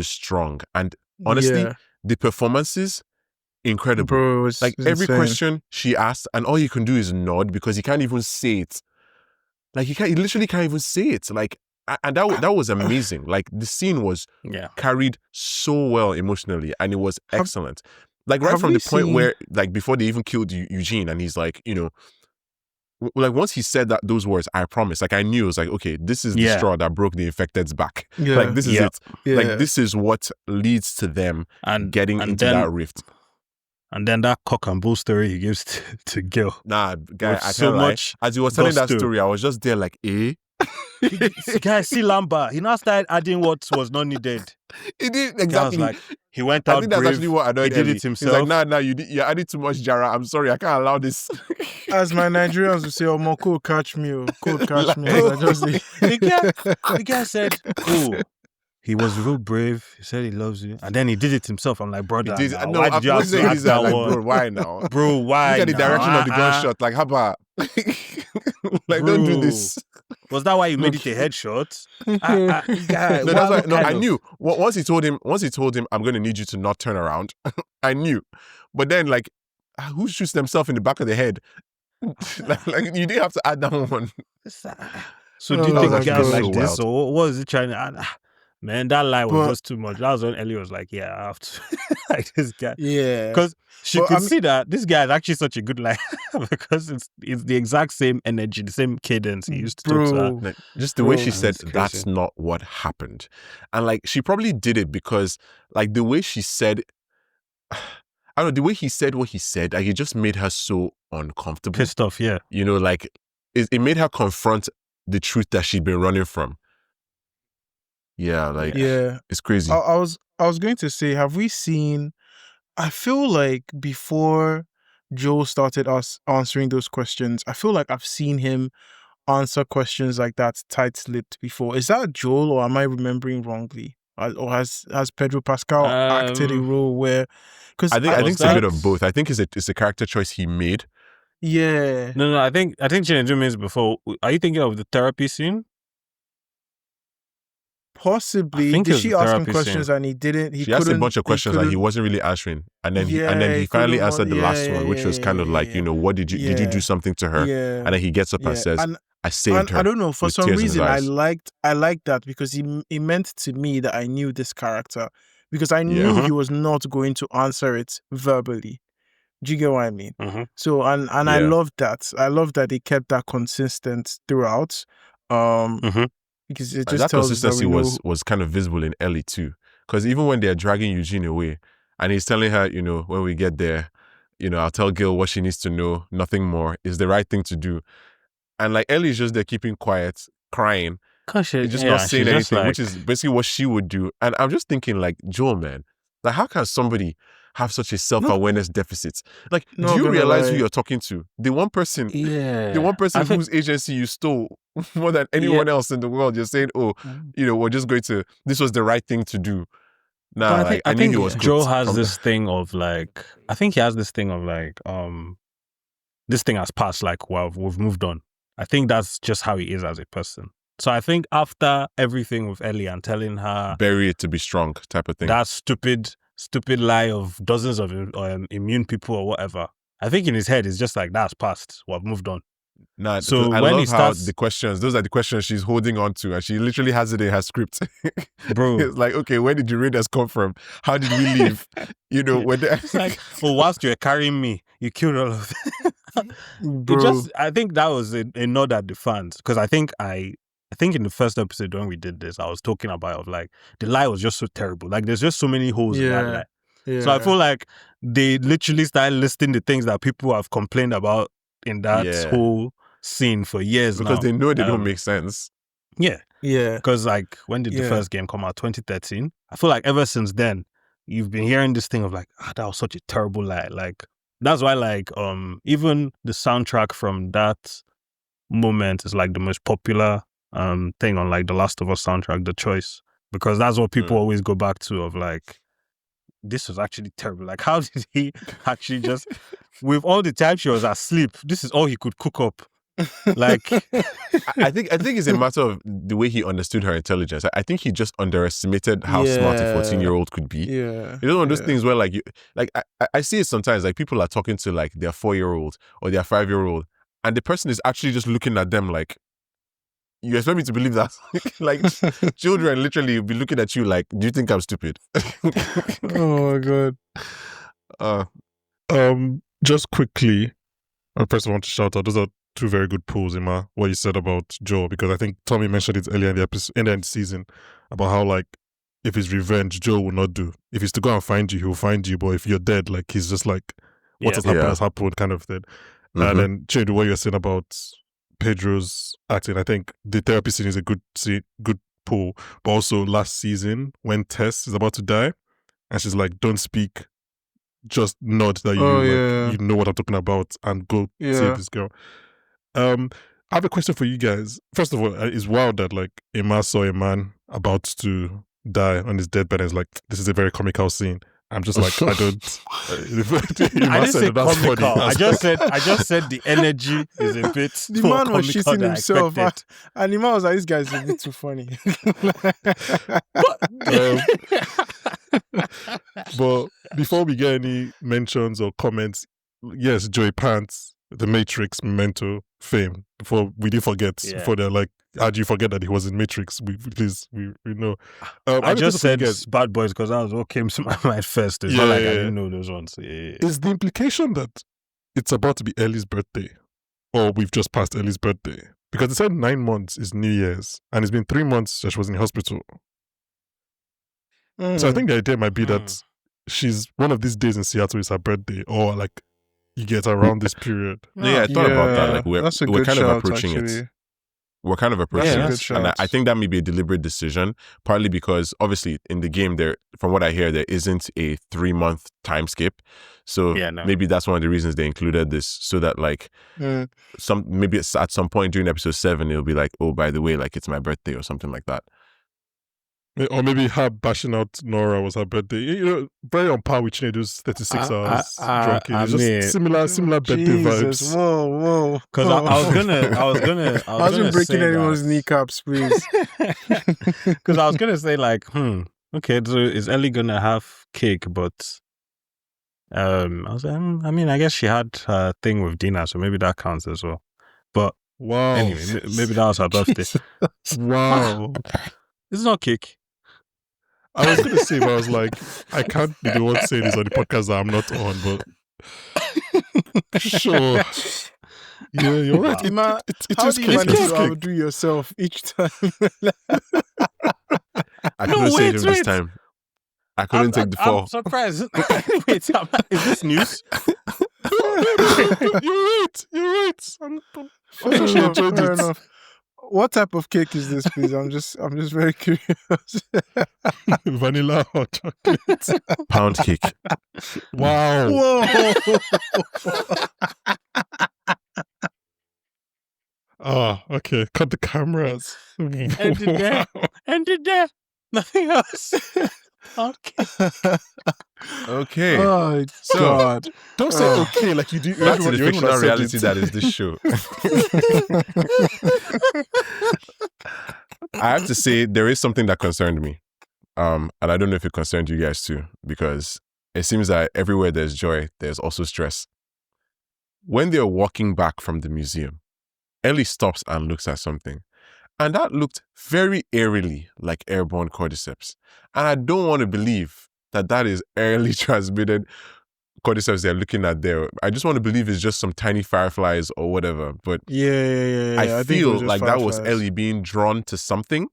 A: strong. And honestly, the performances, incredible.
B: Bro, it's
A: every
B: insane.
A: question she asked, and all you can do is nod because he can't even say it. Like he literally can't even say it. Like, and that was amazing. Like the scene was carried so well emotionally, and it was excellent. Like right from the point where, like, before they even killed Eugene, and he's like, like once he said those words, I promise, like I knew it was like, okay, this is the straw that broke the infected's back. Like this is it. Like this is what leads to them getting into that rift.
D: And then that cock and bull story he gives to Gil.
A: Nah, guy,
D: With
A: I
D: so
A: can't lie.
D: much
A: As he was telling that
D: gusto.
A: story, I was just there like, eh?
D: Guy, see Lamba. He now started adding what was not needed.
A: He did
D: Guy was
A: exactly.
D: like, he went
A: I
D: out
A: think that's
D: brave.
A: actually what annoyed
D: He did
A: Ellie.
D: it
A: He's
D: himself.
A: like, nah, you're adding too much Jara. I'm sorry, I can't allow this.
B: As my Nigerians would say, "Oh, more cold catch me, oh, cold catch me."
D: Bro,
B: I just
D: the guy said, "Oh, he was real brave. He said he loves you, and then he did it himself." I'm like, brother,
A: It is,
D: now,
A: no,
D: why did you have to
A: saying
D: act
A: is that,
D: that
A: like,
D: one,
A: bro, why now?
D: bro? Why?
A: Look at the
D: now?
A: direction of the gunshot. Like, how about? Like, don't do
D: Bro.
A: this.
D: Was that why you made
B: Look.
D: it a headshot? Guy,
A: No, that's why. No, I
D: of-
A: knew. Once he told him, I'm going to need you to not turn around. I knew. But then, like, who shoots themselves in the back of the head? like, you didn't have to add that one.
D: So do you
B: Oh
D: think
B: my
D: the guy was
B: God.
D: like
A: So
D: this, or what was he trying to? Man, that lie was
B: But-
D: just too much. That was when Ellie was like, "Yeah, I have to." Like this guy,
B: yeah.
D: because she
B: But
D: could
B: I mean-
D: see that this guy is actually such a good liar because it's the exact same energy, the same cadence he used to talk to her.
B: Bro,
A: Like, just the way she
B: Bro,
A: said,
D: it's crazy.
A: that's not what happened. And like, she probably did it because, like, the way she said, I don't know, the way he said what he said, like, it just made her so uncomfortable.
D: Pissed off, yeah.
A: You know, like, it made her confront the truth that she'd been running from. Yeah, like,
B: yeah.
A: it's crazy.
B: I was going to say, have we seen? I feel like before Joe started us answering those questions, I feel like I've seen him answer questions like that tight-lipped before. Is that Joel, or am I remembering wrongly? Or has Pedro Pascal acted a role where? Because
A: I think
D: was
A: it's a bit
D: that-
A: of both. I think it's a character choice he made.
B: yeah.
D: No, I think Chinedu means before. Are you thinking of the therapy scene?
B: Possibly.
D: I think it
B: Did
D: was
B: she
D: the
B: ask him
D: therapy
B: questions
D: scene.
B: and he didn't? He
A: She asked a
B: couldn't-
A: bunch of questions that he
B: couldn't-
A: wasn't really answering, and then
B: Yeah,
A: he finally
B: couldn't-
A: answered the last
B: yeah,
A: one, which was kind of
B: yeah,
A: like,
B: yeah.
A: you know, what did you do something to her?
B: Yeah.
A: And then he gets up and says,
B: And
A: I saved her.
B: I don't know, for
A: with
B: some
A: tears in his
B: reason I
A: eyes.
B: liked that because he meant to me that I knew this character, because I knew
A: Yeah.
B: he was not going to answer it verbally. Do you get what I mean?
D: Mhm.
B: So and I
A: Yeah.
B: love that. I love that they kept that consistent throughout.
D: Mhm.
B: Because it
A: And
B: just
A: that
B: tells us that
A: consistency
B: we know.
A: was kind of visible in Ellie too, because even when they're dragging Eugene away, and he's telling her, you know, when we get there, you know, I'll tell Gil what she needs to know, nothing more, is the right thing to do. And like Ellie's just there keeping quiet, crying, just not saying anything, which is basically what she would do. And I'm just thinking, like, Joel, man, like, how can somebody have such a self-awareness deficit? Like,
B: Not
A: do you
B: gonna
A: realize who
B: lie.
A: you're talking to? The one person
D: Yeah.
A: the one person
D: I think-
A: whose agency you stole more than anyone else in the world, you're saying, oh, you know, this was the right thing to do. Nah,
D: But
A: I knew he was
D: Joe
A: cooked
D: has
A: from-
D: this thing of like, I think he has this thing of like, this thing has passed, like, well, we've moved on. I think that's just how he is as a person. So I think after everything with Ellie and telling her
A: bury it to be strong type of thing.
D: that stupid lie of dozens of immune people or whatever, I think in his head it's just like, that's past, we've moved on.
A: Nah,
D: So
A: I
D: when
A: love
D: he
A: how
D: starts-
A: the questions, those are the questions she's holding on to, and she literally has it in her script.
D: Bro.
A: It's like, okay, where did the raiders come from? How did we leave? You know, when they
D: It's like, oh, whilst you were carrying me, you killed all of them.
B: Bro.
D: I think that was a nod at the fans, because I think in the first episode when we did this, I was talking about like the lie was just so terrible. Like there's just so many holes in that
B: Yeah.
D: lie.
B: Yeah.
D: So I feel like they literally started listing the things that people have complained about in that
A: Yeah.
D: whole scene for years
A: because
D: now.
A: they know they don't
D: Um,
A: make sense.
D: Yeah,
B: yeah.
D: because like when did the
B: Yeah.
D: first game come out? 2013. I feel like ever since then, you've been hearing this thing of like, that was such a terrible lie. Like that's why like even the soundtrack from that moment is like the most popular thing on like the Last of Us soundtrack, The Choice, because that's what people always go back to of like, this was actually terrible. Like how did he actually just with all the time she was asleep, this is all he could cook up. Like
A: I think it's a matter of the way he understood her intelligence. I think he just underestimated how smart a
B: Yeah.
A: 14-year-old could be.
B: Yeah.
A: You know, one of those
B: Yeah.
A: things where like I see it sometimes, like people are talking to like their 4-year-old or their 5-year-old, and the person is actually just looking at them like, you expect me to believe that? Like children literally will be looking at you like, do you think I'm stupid?
B: Oh my god.
C: Just quickly, I first want to shout out, those are two very good pulls, Emma, what you said about Joe, because I think Tommy mentioned it earlier in the episode, in the end season, about how like, if it's revenge, Joe will not do. If he's to go and find you, he'll find you, but if you're dead, like he's just like, what has happened
A: Yeah.
C: has happened kind of thing.
A: Mhm.
C: And then Chinedu, what you're saying about Pedro's acting, I think the therapy scene is a good pull. But also last season when Tess is about to die and she's like, don't speak, just nod that you know what I'm talking about and go save this girl. I have a question for you guys. First of all, it's wild that like Emma saw a man about to die on his deathbed and is like, this is a very comical scene. I'm just like, I don't.
D: I didn't say comical. I just said the energy is a bit.
B: The
D: more
B: man was
D: comical
B: shitting
D: than I
B: himself,
D: expected.
B: and the man was like, "This guy's a bit too funny."
C: But before we get any mentions or comments, yes, Joey Pants, The Matrix, Memento, fame. Before we did forget, before they're like, how do you forget that he was in Matrix? We know.
D: I just said Bad Boys because that was what came to my mind first. It's not like I didn't know those ones.
C: Is the implication that it's about to be Ellie's birthday, or we've just passed Ellie's birthday? Because they said 9 months is New Year's, and it's been 3 months that she was in the hospital. So I think the idea might be that she's one of these days in Seattle is her birthday, or like you get around this period.
A: I thought about that. Like we're kind of approaching it. We're kind of approaching it, and I think that may be a deliberate decision. Partly because obviously in the game, from what I hear, there isn't a 3-month time skip. So maybe that's one of the reasons they included this, so that like maybe it's at some point during episode 7, it'll be like, oh, by the way, like it's my birthday or something like that.
C: Or maybe her bashing out Nora was her birthday. You know, very on par with Chinedu's 36 hours drunken. It's just similar birthday vibes.
B: Whoa.
D: Because I was gonna
B: wasn't breaking anyone's kneecaps, please.
D: Because I was gonna say like, okay, so is Ellie gonna have cake? But I was like, I mean, I guess she had her thing with Dina, so maybe that counts as well. But anyway, maybe that was her birthday.
C: Wow,
D: it's not cake.
C: I was going to say, but I was like, I can't be the one saying this on the podcast that I'm not on, but sure. Yeah, you're right.
B: Wow.
C: How do you
B: manage to outdo yourself each time?
A: I couldn't say it this time. I couldn't take the fall.
D: I'm surprised. Wait, is this news?
C: You're right. I'm sure she enjoyed it.
B: Enough. What type of cake is this, please? I'm just very curious.
C: Vanilla or chocolate?
A: Pound cake.
C: Wow.
B: Whoa.
C: Okay. Cut the cameras.
D: Ended there. Nothing else.
A: Okay.
B: Oh, God.
C: Don't say okay like you do.
A: That's the fictional reality that is this show. I have to say, there is something that concerned me. And I don't know if it concerned you guys too, because it seems that everywhere there's joy, there's also stress. When they're walking back from the museum, Ellie stops and looks at something. And that looked very eerily like airborne cordyceps. And I don't want to believe that is airly transmitted cordyceps they're looking at there. I just want to believe it's just some tiny fireflies or whatever. But
B: yeah.
A: I feel like that was Ellie being drawn to something,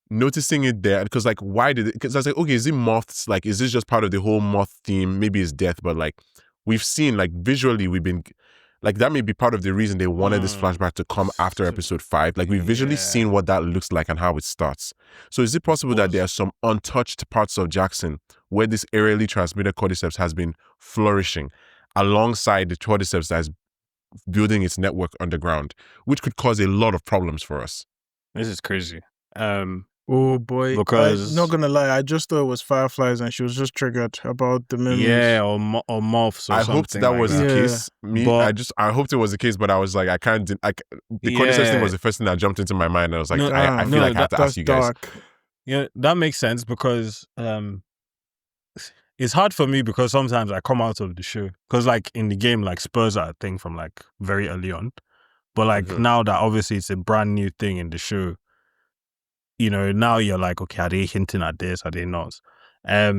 A: noticing it there. Because like, why did it? Because I was like, okay, is it moths? Like, is this just part of the whole moth theme? Maybe it's death, but like, we've seen, like, visually, we've been... Like, that may be part of the reason they wanted this flashback to come after episode 5. Like, we've visually seen what that looks like and how it starts. So is it possible that there are some untouched parts of Jackson where this aerially transmitted cordyceps has been flourishing alongside the cordyceps that is building its network underground, which could cause a lot of problems for us?
D: This is crazy.
B: Oh boy!
D: Because
B: I'm not gonna lie, I just thought it was fireflies, and she was just triggered about the memories.
D: Yeah, or moths. Or
A: I
D: something
A: hoped that
D: like
A: was
D: that.
A: the case. I hoped it was the case, but I was like, I can't. The cordyceps thing was the first thing that jumped into my mind. I was like, I feel like I have to ask you guys.
B: Dark.
D: Yeah, that makes sense because it's hard for me because sometimes I come out of the show because like in the game, like Spurs are a thing from like very early on, but like now that obviously it's a brand new thing in the show. You know, now you're like, okay, are they hinting at this? Are they not? I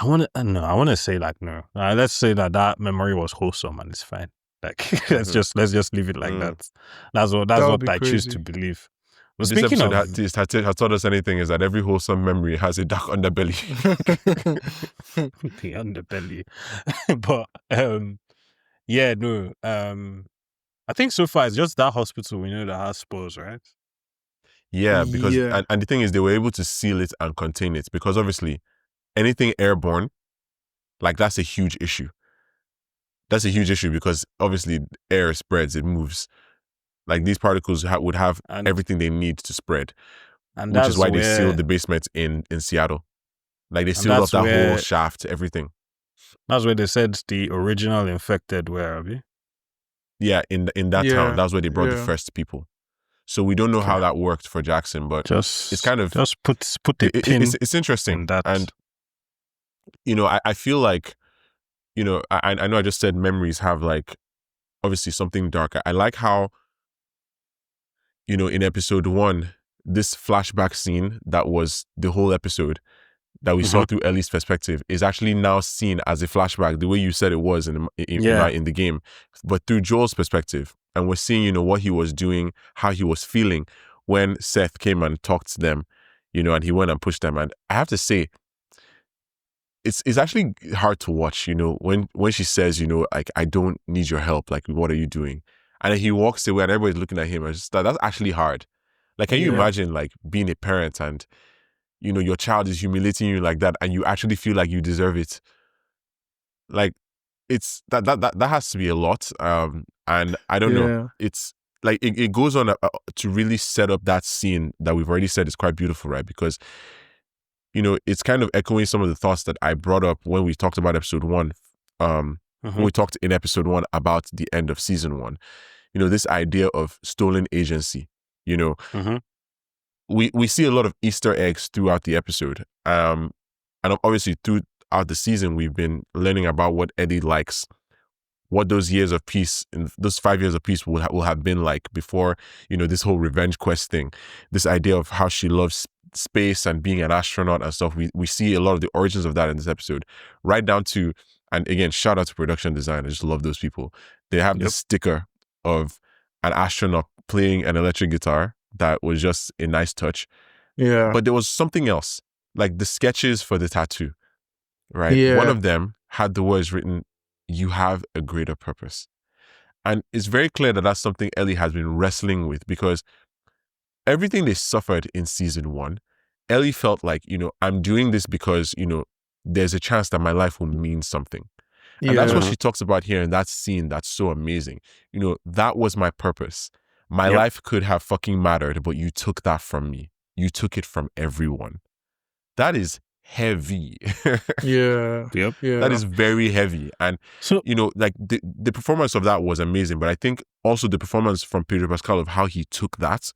D: want to say like, no. Let's say that memory was wholesome and it's fine. Like, let's just leave it like that. That's what I choose to believe.
A: If this
D: Speaking
A: episode
D: of
A: has taught us anything, is that every wholesome memory has a dark underbelly.
D: the underbelly, but yeah, no, I think so far it's just that hospital we know that has spores, right?
A: Yeah, because
B: Yeah.
A: and the thing is, they were able to seal it and contain it because obviously anything airborne, like that's a huge issue. That's a huge issue because obviously air spreads, it moves. Like these particles would have
D: And
A: everything they need to spread,
D: and
A: which is
D: that's
A: why they
D: where
A: sealed the basement in Seattle. Like they
D: and
A: sealed off
D: that's
A: that whole
D: where
A: shaft, everything.
D: that's where they said the original infected were, Abi.
A: Yeah, in that
B: Yeah,
A: town, that's where they brought the
B: yeah.
A: first people. So we don't know how
D: Okay.
A: that worked for Jackson, but
D: Just
A: it's kind of
D: put a pin
A: it's interesting.
D: in that.
A: And you know, I feel like, you know, I know I just said memories have like obviously something dark. I like how, you know, in episode 1, this flashback scene that was the whole episode that we saw through Ellie's perspective is actually now seen as a flashback, the way you said it was in the game, but through Joel's perspective. And we're seeing, you know, what he was doing, how he was feeling when Seth came and talked to them, you know, and he went and pushed them. And I have to say, it's actually hard to watch, you know, when she says, you know, like, I don't need your help. Like, what are you doing? And then he walks away and everybody's looking at him and just that's actually hard. Like, can you
B: Yeah.
A: imagine like being a parent and, you know, your child is humiliating you like that and you actually feel like you deserve it? Like, it's that has to be a lot. And I don't know.
B: Yeah.
A: It's like it goes on to really set up that scene that we've already said is quite beautiful, right? Because, you know, it's kind of echoing some of the thoughts that I brought up when we talked about episode 1. When we talked in episode 1 about the end of season 1, you know, this idea of stolen agency, you know, we see a lot of Easter eggs throughout the episode. And obviously throughout the season, we've been learning about what Eddie likes, what those years of peace, and those 5 years of peace will have been like before, you know, this whole revenge quest thing, this idea of how she loves space and being an astronaut and stuff. We see a lot of the origins of that in this episode, right down to, and again, shout out to production design. I just love those people. They have this sticker of an astronaut playing an electric guitar that was just a nice touch.
B: Yeah.
A: But there was something else, like the sketches for the tattoo, right?
B: Yeah.
A: One of them had the words written, "You have a greater purpose." And it's very clear that that's something Ellie has been wrestling with, because everything they suffered in season 1, Ellie felt like, you know, I'm doing this because, you know, there's a chance that my life will mean something. And that's what she talks about here in that scene. That's so amazing. You know, that was my purpose. My life could have fucking mattered, but you took that from me. You took it from everyone. That is heavy.
B: Yeah.
A: That is very heavy. And,
D: So,
A: you know, like the performance of that was amazing. But I think also the performance from Pedro Pascal of how he took that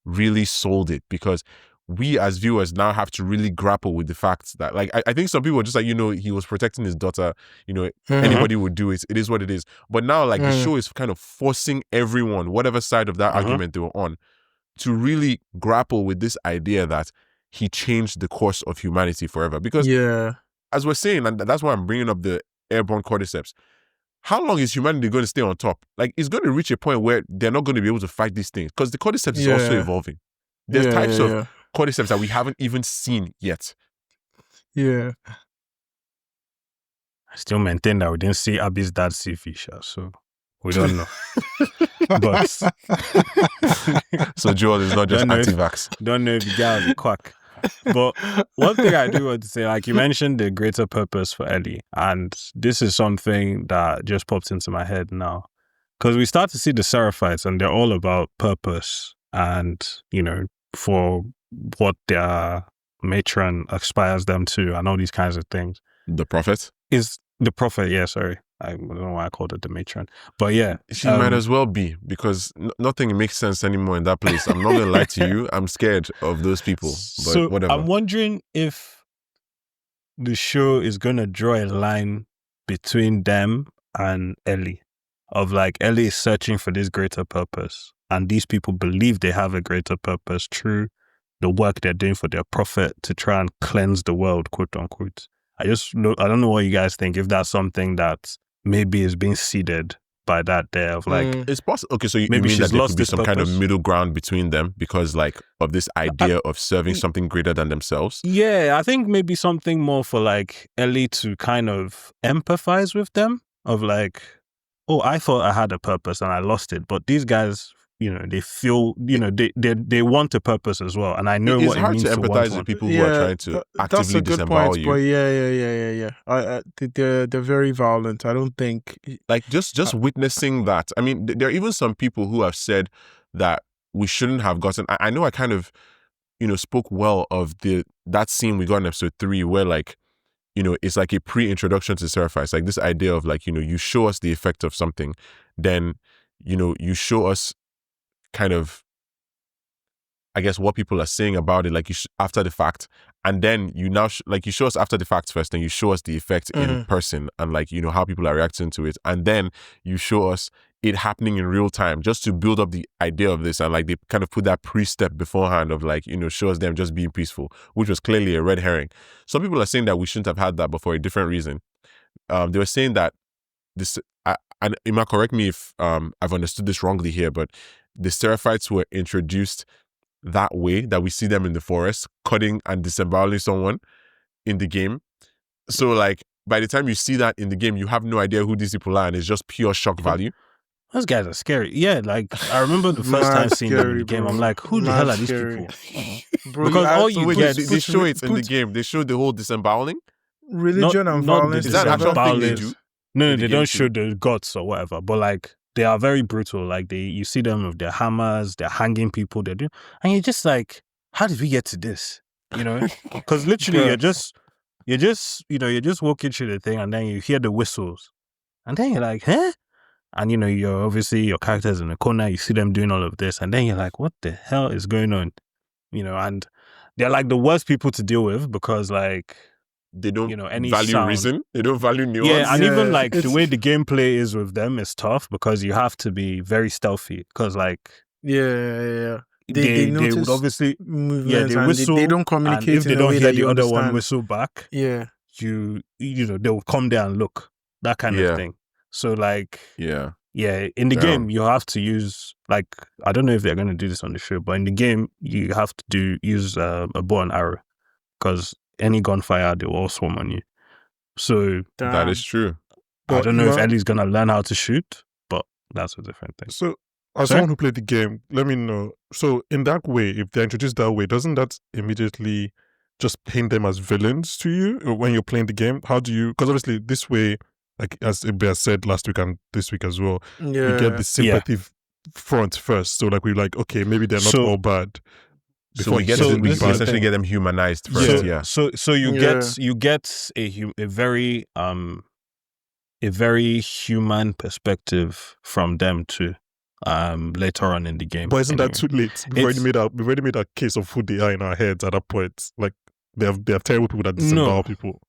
A: really sold it, because we as viewers now have to really grapple with the fact that, like, I think some people are just like, you know, he was protecting his daughter, you know, anybody would do it. It is what it is. But now, like, the show is kind of forcing everyone, whatever side of that argument they were on, to really grapple with this idea that he changed the course of humanity forever. Because as we're saying, and that's why I'm bringing up the airborne cordyceps, how long is humanity going to stay on top? Like, it's going to reach a point where they're not going to be able to fight these things, because the cordyceps is also evolving. There's types of cordyceps that we haven't even seen yet.
B: Yeah.
D: I still maintain that we didn't see Abby's dad see Fisher, so we don't know. But
A: so Joel is not just anti-vax.
D: Don't know if the guy was a quack. But one thing I do want to say, like you mentioned the greater purpose for Ellie, and this is something that just popped into my head now. Because we start to see the Seraphites, and they're all about purpose and, you know, for what their matron aspires them to and all these kinds of things.
A: The prophet?
D: Is the prophet, yeah, sorry. I don't know why I called it the matron. But yeah.
A: She might as well be, because nothing makes sense anymore in that place. I'm not going to lie to you. I'm scared of those people. But
D: so
A: whatever.
D: I'm wondering if the show is going to draw a line between them and Ellie. Of like, Ellie is searching for this greater purpose, and these people believe they have a greater purpose through the work they're doing for their prophet to try and cleanse the world, quote unquote. I don't know what you guys think, if that's something that maybe is being seeded by that there of like
B: Mm.
A: It's possible. Okay, so you
D: Maybe
A: mean that
D: she's
A: there
D: lost
A: could be
D: this
A: some kind of
D: purpose?
A: middle ground between them because, like, of this idea of serving something greater than themselves?
D: Yeah, I think maybe something more for like Ellie to kind of empathize with them of like, oh, I thought I had a purpose and I lost it, but these guys, they feel, they want a purpose as well, and I know
A: It's
D: what it
A: hard
D: means
A: to
D: to want
A: empathize with
D: one.
A: people who are trying to
B: that's
A: actively
B: a good
A: disembowel
B: point.
A: you.
B: But yeah. They're very violent. I don't think.
A: Like just witnessing that. I mean, there are even some people who have said that we shouldn't have gotten. I know I kind of, spoke well of that scene we got in episode 3 where, like, it's like a pre-introduction to Seraphites. Like this idea of like, you show us the effect of something, then, you show us kind of, I guess, what people are saying about it, like after the fact, and then you now you show us after the facts first, and you show us the effect in person, and like how people are reacting to it, and then you show us it happening in real time, just to build up the idea of this, and like they kind of put that pre-step beforehand of like show us them just being peaceful, which was clearly a red herring. Some people are saying that we shouldn't have had that, but for a different reason. They were saying that this, and Emma, correct me if I've understood this wrongly here, but the Seraphites were introduced that way, that we see them in the forest cutting and disemboweling someone in the game. So like by the time you see that in the game, you have no idea who these people are, and it's just pure shock value.
D: Those guys are scary. Yeah, like I remember the first time seeing them in the game, I'm like, who the hell are these people?
B: Bro,
D: Because all you get,
A: they show it in the game. They show the whole disemboweling.
B: religion and violence.
A: Is that an actual thing they do?
D: No,
A: in the
D: they
A: game
D: don't
A: too?
D: show the guts or whatever, but like they are very brutal. Like you see them with their hammers, they're hanging people, they're doing, and you're just like, how did we get to this? Because literally
B: Yeah.
D: you're just walking through the thing, and then you hear the whistles, and then you're like, huh? And you're obviously your character's in the corner, you see them doing all of this, and then you're like, what the hell is going on? And they're like the worst people to deal with because like
A: They don't
D: any
A: value
D: sound.
A: reason. They don't value nuance.
D: Yeah, and even
B: Yeah,
D: like the
B: it's-
D: way the gameplay is with them is tough because you have to be very stealthy because like
B: Yeah.
D: they
B: notice
D: would obviously
B: movements
D: they
B: and
D: whistle
B: they don't
D: and
B: communicate
D: if they
B: in a
D: don't
B: way
D: hear
B: that
D: the
B: you
D: other one
B: understand.
D: whistle back,
B: Yeah.
D: they will come there and look, that kind
A: Yeah.
D: of thing. So like
A: Yeah.
D: in the
A: Damn.
D: game you have to use like, I don't know if they're going to do this on the show, but in the game you have to use a bow and arrow because any gunfire they will all swarm on you. So
A: That
B: Damn.
A: is true.
D: I
C: But
D: don't know if
C: Ima-
D: Ellie's going to learn how to shoot, but that's a different thing.
C: So, as
D: Sorry?
C: someone who played the game, let me know. So, in that way, if they're introduced that way, doesn't that immediately just paint them as villains to you when you're playing the game? How do you? Because obviously, this way, like as Ebube has said last week and this week as well,
B: Yeah.
C: we get the sympathy front first. So, like we're like, okay, maybe they're not
D: So-
C: all bad.
A: So we get
D: So
A: them, we
D: this is the
A: essentially
D: thing.
A: get them humanized first. Yeah.
D: So you
B: Yeah.
D: get a very human perspective from them too. Later on in the game.
C: But isn't that
D: anyway.
C: too late? We've already made a case of who they are in our heads at that point. Like they have terrible people that disembowel people.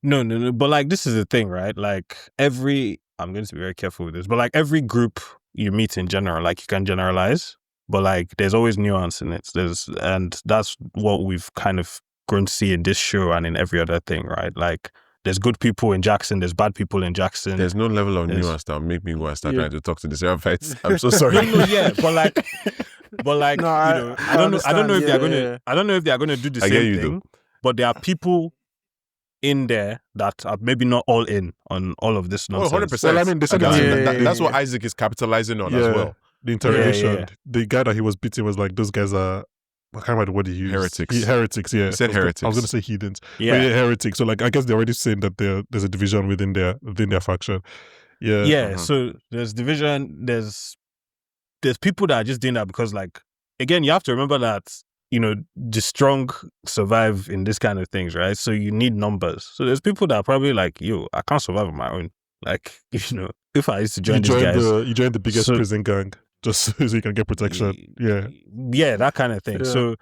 D: No. But like this is the thing, right? Like I'm going to be very careful with this, but like every group you meet in general, like you can generalize, but like there's always nuance in it. And that's what we've kind of grown to see in this show and in every other thing, right? Like there's good people in Jackson, there's bad people in Jackson.
A: There's no level of
D: Yes.
A: nuance that will make me go and start
B: Yeah.
A: trying to talk to the Seraphites. I'm so sorry.
D: No, yeah, but like
B: No,
D: I don't know. I don't know if
B: understand.
D: they're gonna.
B: Yeah.
D: I don't know if they're gonna do the
A: I get
D: same
A: you, though.
D: thing. But there are people in there that are maybe not all in on all of this
A: Oh,
D: nonsense.
A: 100%.
C: Well, I mean, they said
A: That's-
B: that-
A: that's what Isaac is capitalizing on as well.
C: The interrogation.
D: Yeah.
C: The guy that he was beating was like, those guys are, I can't remember what he used.
A: Heretics.
C: Heretics, yeah.
A: He said
C: I was going
A: heretics.
C: to say heathens.
D: Yeah.
C: But heretics. So like, I guess they're already saying that there's a division within their faction. Yeah.
D: Yeah.
A: Mhm.
D: So there's division. There's people that are just doing that because, like, again, you have to remember that the strong survive in this kind of things, right? So you need numbers. So there's people that are probably like, yo, I can't survive on my own. Like, if I used to join these guys,
C: You join the biggest
D: So-
C: prison gang just so you can get protection. Yeah.
D: yeah, that kind of thing.
B: Yeah.
D: So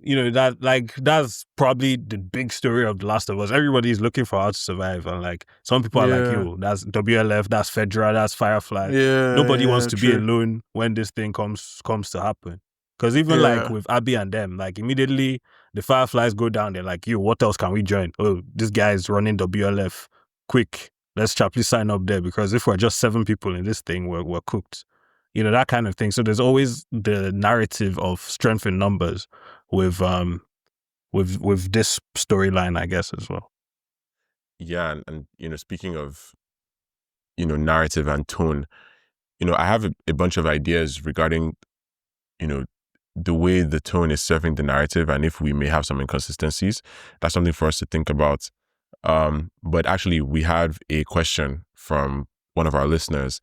D: that's probably the big story of The Last of Us. Everybody is looking for how to survive, and like some people are like,
B: Yeah.
D: yo, that's WLF, that's Fedra, that's Firefly.
B: Yeah.
D: Nobody wants to be
B: true.
D: alone when this thing comes to happen. Because even like
B: Yeah.
D: with Abby and them, like immediately the Fireflies go down, they're like, yo, what else can we join? Oh, this guy is running WLF. Quick, let's sharply sign up there, because if we're just 7 people in this thing, we're cooked. That kind of thing. So there's always the narrative of strength in numbers with this storyline, I guess, as well.
A: Yeah, and speaking of narrative and tone, I have a bunch of ideas regarding the way the tone is serving the narrative, and if we may have some inconsistencies. That's something for us to think about. But actually, we have a question from one of our listeners.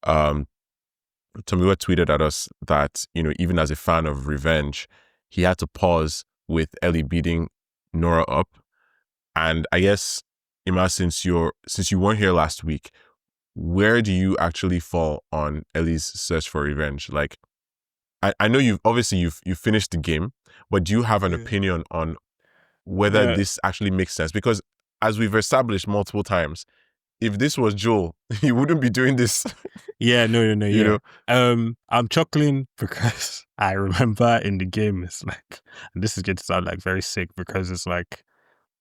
A: Tomiwa tweeted at us that, even as a fan of revenge, he had to pause with Ellie beating Nora up. And I guess, Emma, since you weren't here last week, where do you actually fall on Ellie's search for revenge? Like, I know you've finished the game, but do you have an opinion on whether this actually makes sense? Because as we've established multiple times, if this was Joel, he wouldn't be doing this.
D: Yeah, no. I'm chuckling because I remember in the game, it's like, and this is going to sound like very sick, because it's like,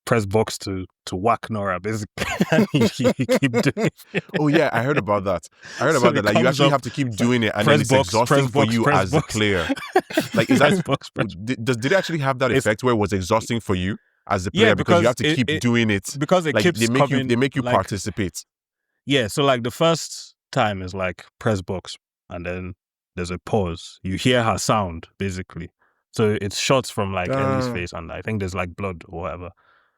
D: press box to whack Nora, basically. And you keep doing it.
A: Oh yeah, I heard about that. Like, you actually have to keep doing it, and then it's exhausting for you as the player. Like, is that did it actually have that effect where it was exhausting for you as the player, because you have to keep doing it,
D: because it keeps coming,
A: they make you
D: like,
A: participate.
D: Yeah, so like the first time is like press box, and then there's a pause. You hear her sound, basically. So it's shots from like Ellie's face, and I think there's like blood or whatever.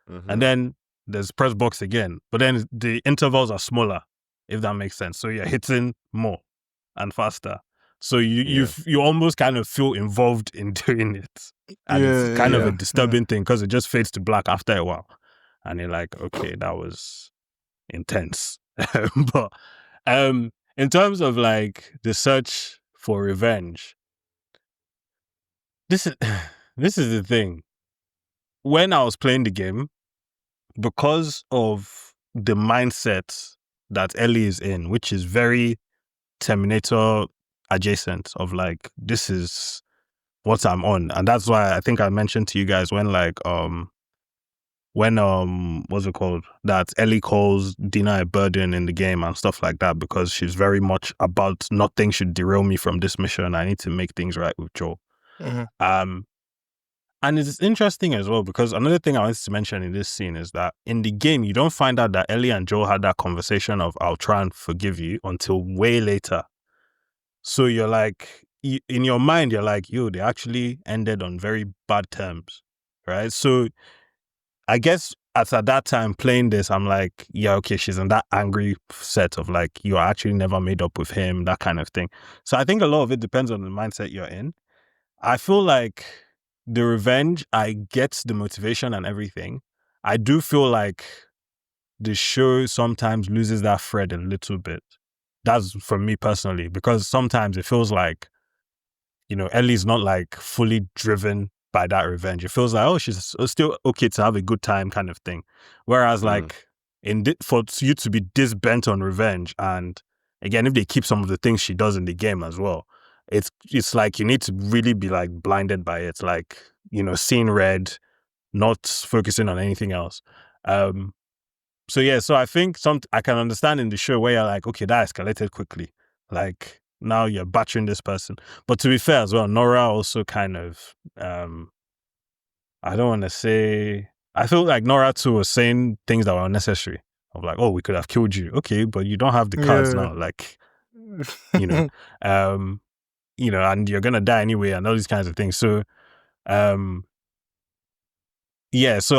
D: Mm-hmm. And then there's press box again, but then the intervals are smaller, if that makes sense. So you're hitting more and faster. So you almost kind of feel involved in doing it. And it's kind of a disturbing thing, because it just fades to black after a while. And you're like, okay, that was intense. But in terms of like the search for revenge, this is the thing. When I was playing the game, because of the mindset that Ellie is in, which is very Terminator adjacent, of like, this is what I'm on. And that's why I think I mentioned to you guys when like what's it called, that Ellie calls Dina a burden in the game and stuff like that, because she's very much about nothing should derail me from this mission. I need to make things right with Joel. Mm-hmm. And it's interesting as well, because another thing I wanted to mention in this scene is that in the game, you don't find out that Ellie and Joel had that conversation of, I'll try and forgive you, until way later. So you're like, in your mind, you're like, yo, they actually ended on very bad terms, right? So I guess at that time playing this, I'm like, yeah, okay, she's in that angry set of like, you are actually never made up with him, that kind of thing. So I think a lot of it depends on the mindset you're in. I feel like the revenge, I get the motivation and everything. I do feel like the show sometimes loses that thread a little bit. That's for me personally, because sometimes it feels like, Ellie's not like fully driven by that revenge. It feels like, oh, she's still okay to have a good time kind of thing. Whereas like for you to be this bent on revenge, and again, if they keep some of the things she does in the game as well, it's like you need to really be like blinded by it, like, seeing red, not focusing on anything else. So I think I can understand in the show where you're like, okay, that escalated quickly. Like, now you're battering this person. But to be fair as well, Nora also kind of, I don't want to say, I feel like Nora too was saying things that were unnecessary. Of like, oh, we could have killed you. Okay, but you don't have the cards now. Like, and you're going to die anyway, and all these kinds of things. So, so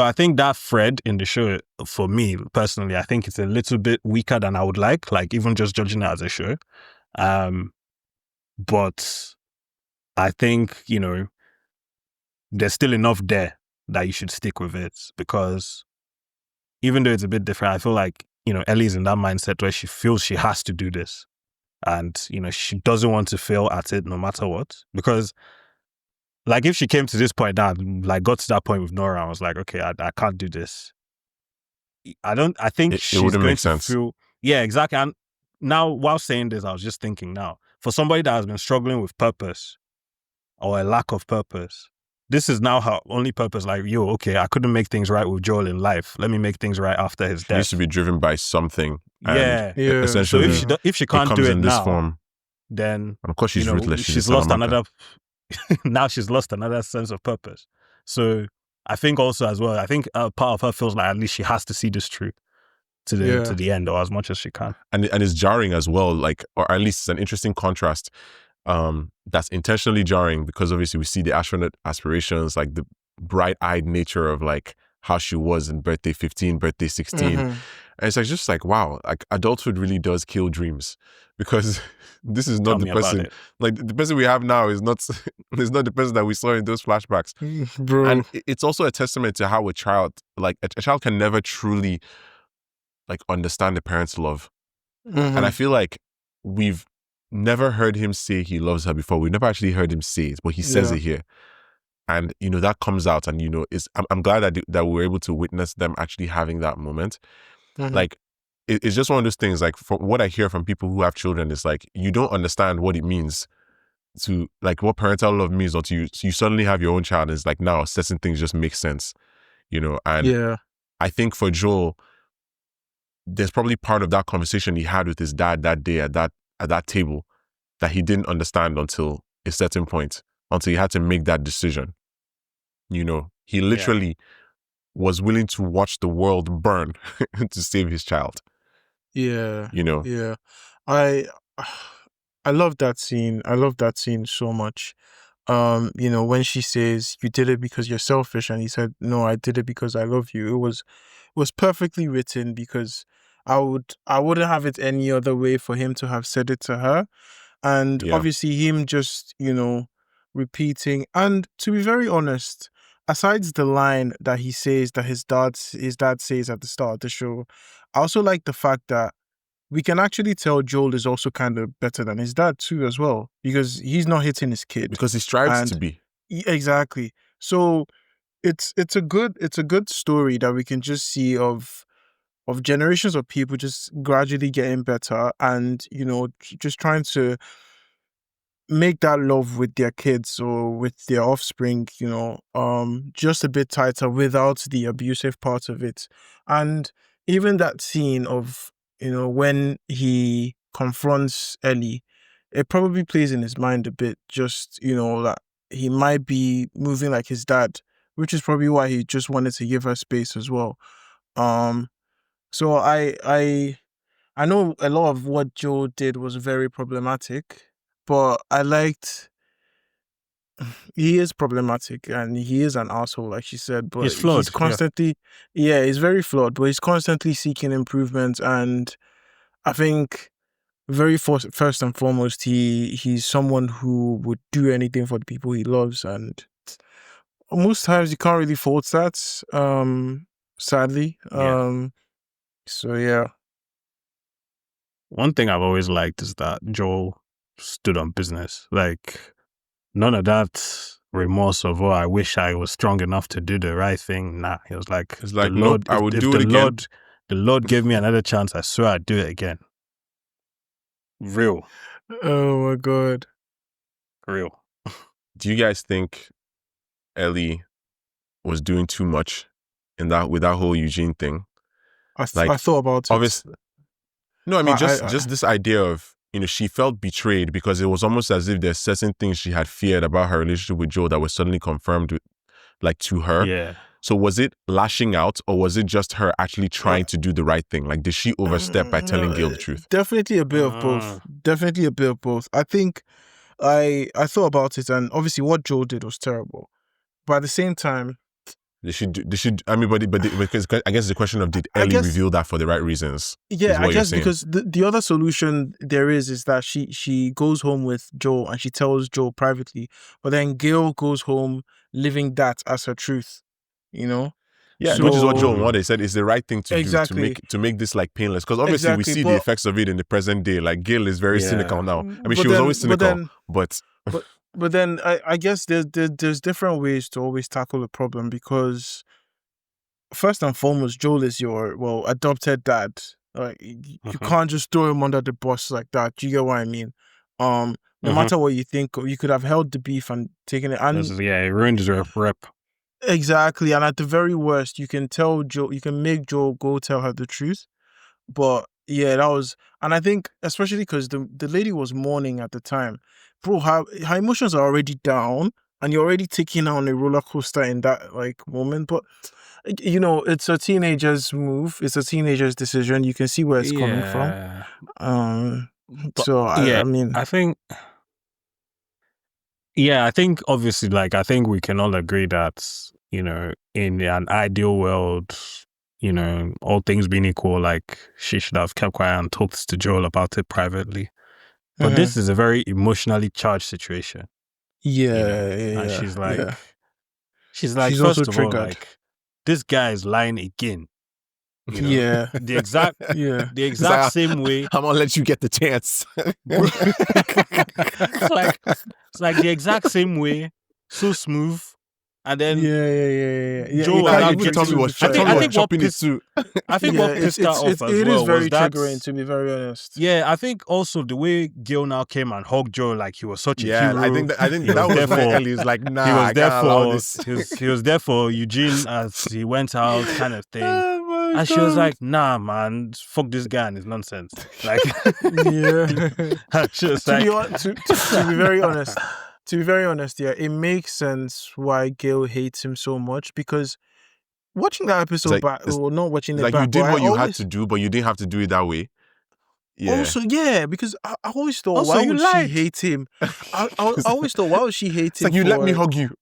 D: I think that thread in the show, for me personally, I think it's a little bit weaker than I would like even just judging it as a show. But I think, there's still enough there that you should stick with it, because even though it's a bit different, I feel like, Ellie's in that mindset where she feels she has to do this. And, she doesn't want to fail at it no matter what. Because, like, if she came to this point now, like, got to that point with Nora, I was like, okay, I can't do this. I think she's
A: it wouldn't
D: going
A: make
D: to
A: sense.
D: feel, yeah, exactly. And now, while saying this, I was just thinking now, for somebody that has been struggling with purpose or a lack of purpose, this is now her only purpose. Like, yo, okay, I couldn't make things right with Joel in life. Let me make things right after his
A: She
D: death.
A: needs to be driven by something.
D: Yeah.
A: And
B: Yeah.
D: So
A: essentially,
D: if she
A: it
D: can't
A: comes
D: do it
A: in this
D: now,
A: form.
D: then
A: And of course, she's ruthless.
D: she's
A: a
D: lost
A: Salamanca.
D: another. Now she's lost another sense of purpose. So I think also as well, I think part of her feels like at least she has to see this through to the end, or as much as she can.
A: And it's jarring as well, like, or at least it's an interesting contrast. That's intentionally jarring because obviously we see the astronaut aspirations, like the bright-eyed nature of like how she was in birthday 15, birthday 16.
B: Mhm.
A: And it's like just like, wow, like adulthood really does kill dreams, because this is
D: Tell
A: not the
D: me about
A: person.
D: it.
A: Like the person we have now is not is not the person that we saw in those flashbacks.
B: Bro.
A: And it's also a testament to how a child, like a child can never truly like understand the parent's love. And I
B: Mhm.
A: feel like we've never heard him say he loves her before. We've never actually heard him say it, but he says
B: Yeah.
A: it here. And, you know, that comes out, and, you know, I'm glad that we were able to witness them actually having that moment.
B: Mhm.
A: Like, it's just one of those things, like, from what I hear from people who have children, it's like, you don't understand what it means to, like, what parental love means until you suddenly have your own child. And it's like, now certain things just make sense, you know? And
B: Yeah.
A: I think for Joel, there's probably part of that conversation he had with his dad that day at that table that he didn't understand until a certain point, until he had to make that decision. You know, he literally was willing to watch the world burn to save his child.
B: Yeah.
A: You know,
B: Yeah. I I love that scene. I love that scene so much. You know, when she says, "You did it because you're selfish," and he said, "No, I did it because I love you." It was perfectly written, because I wouldn't have it any other way for him to have said it to her. And
A: yeah,
B: obviously him just, repeating. And to be very honest, aside the line that he says that his dad says at the start of the show, I also like the fact that we can actually tell Joel is also kind of better than his dad too as well, because he's not hitting his kid.
A: because he strives to
B: And
A: be.
B: exactly. So it's a good story that we can just see of generations of people just gradually getting better, and just trying to make that love with their kids or with their offspring, just a bit tighter without the abusive part of it. And even that scene of, when he confronts Ellie, it probably plays in his mind a bit, just, that he might be moving like his dad, which is probably why he just wanted to give her space as well. Um, so I know a lot of what Joe did was very problematic, but I liked he is problematic and he is an asshole, like she said, but
D: He's flawed.
B: he's constantly, yeah, he's very flawed, but he's constantly seeking improvement. And I think first and foremost, he's someone who would do anything for the people he loves. And most times you can't really fault that, sadly.
D: Yeah.
B: So yeah.
D: One thing I've always liked is that Joel stood on business. Like, none of that remorse of, oh, I wish I was strong enough to do the right thing. Nah, he was like,
A: It's like, nope, I would do it again.
D: The Lord gave me another chance, I swear I'd do it again. Real.
B: Oh my God.
D: Real.
A: Do you guys think Ellie was doing too much with that whole Eugene thing?
B: I
A: Like,
B: thought about it.
A: Obviously, no, I mean,
B: I-
A: just this idea of, she felt betrayed because it was almost as if there's certain things she had feared about her relationship with Joe that were suddenly confirmed to her.
D: Yeah.
A: So was it lashing out, or was it just her actually trying to do the right thing? Like, did she overstep by telling Gil the truth?
B: Definitely a bit of both. Definitely a bit of both. I think I thought about it, and obviously what Joe did was terrible. But at the same time,
A: I mean, but because I guess the question of, did Ellie reveal that for the right reasons?
B: Yeah,
A: is what
B: I
A: you're
B: guess
A: saying.
B: because the other solution there is that she goes home with Joe and she tells Joe privately, but then Gail goes home living that as her truth,
A: Yeah,
B: So,
A: which is what Joe and Wanda said is the right thing to
B: Exactly.
A: do to make this like painless. Because obviously we
B: Exactly,
A: see the effects of it in the present day. Like, Gail is very cynical now. I mean,
B: But
A: she was
B: then-
A: always
B: but
A: cynical,
B: then- but then I guess there's different ways to always tackle a problem, because first and foremost, Joel is your adopted dad. Like you can't just throw him under the bus like that. Do you get what I mean? No matter what you think, you could have held the beef and taken it. And
D: it ruined his rep.
B: exactly. And at the very worst, you can tell Joe, you can make Joe go tell her the truth. But yeah, that was, and I think especially because the lady was mourning at the time, bro. Her emotions are already down, and you're already taking her on a roller coaster in that like moment. But you know, it's a teenager's move. It's a teenager's decision. You can see where it's coming from. So I mean,
D: I think. Yeah, I think obviously, like, I think we can all agree that, you know, in an ideal world, you know, all things being equal, like, she should have kept quiet and talked to Joel about it privately. But this is a very emotionally charged situation. And she's like, she's
B: She's
D: first
B: also
D: of all,
B: triggered.
D: like, this guy is lying again. You know?
B: Yeah.
D: The exact same way.
A: I'm gonna let you get the chance.
D: It's like the exact same way, so smooth. And then Joe
B: You can't
D: was
B: even tell me
A: was
B: I think
A: chopping it too.
D: I think what pissed her off as well
B: it is very
D: was that,
B: triggering, to be very honest.
D: Yeah, I think also the way Gil now came and hugged Joe like he was such a hero.
A: I think that was when Ellie was like, nah, I can't allow this.
D: He was there for Eugene as he went out, kind of thing.
A: Oh
D: and she was like, nah, man, fuck this guy and his nonsense. Like, she was like,
B: to be very honest. To be very honest, yeah, it makes sense why Gil hates him so much, because watching that episode back, or not watching it
A: like,
B: back,
A: you did what you had to do, but you didn't have to do it that way. Yeah.
B: Also, yeah, because I always thought,
D: Also,
B: why
D: you
B: would
D: lied.
B: she hate him? I always thought, why would she hate him?
A: It's like, you let me hug you.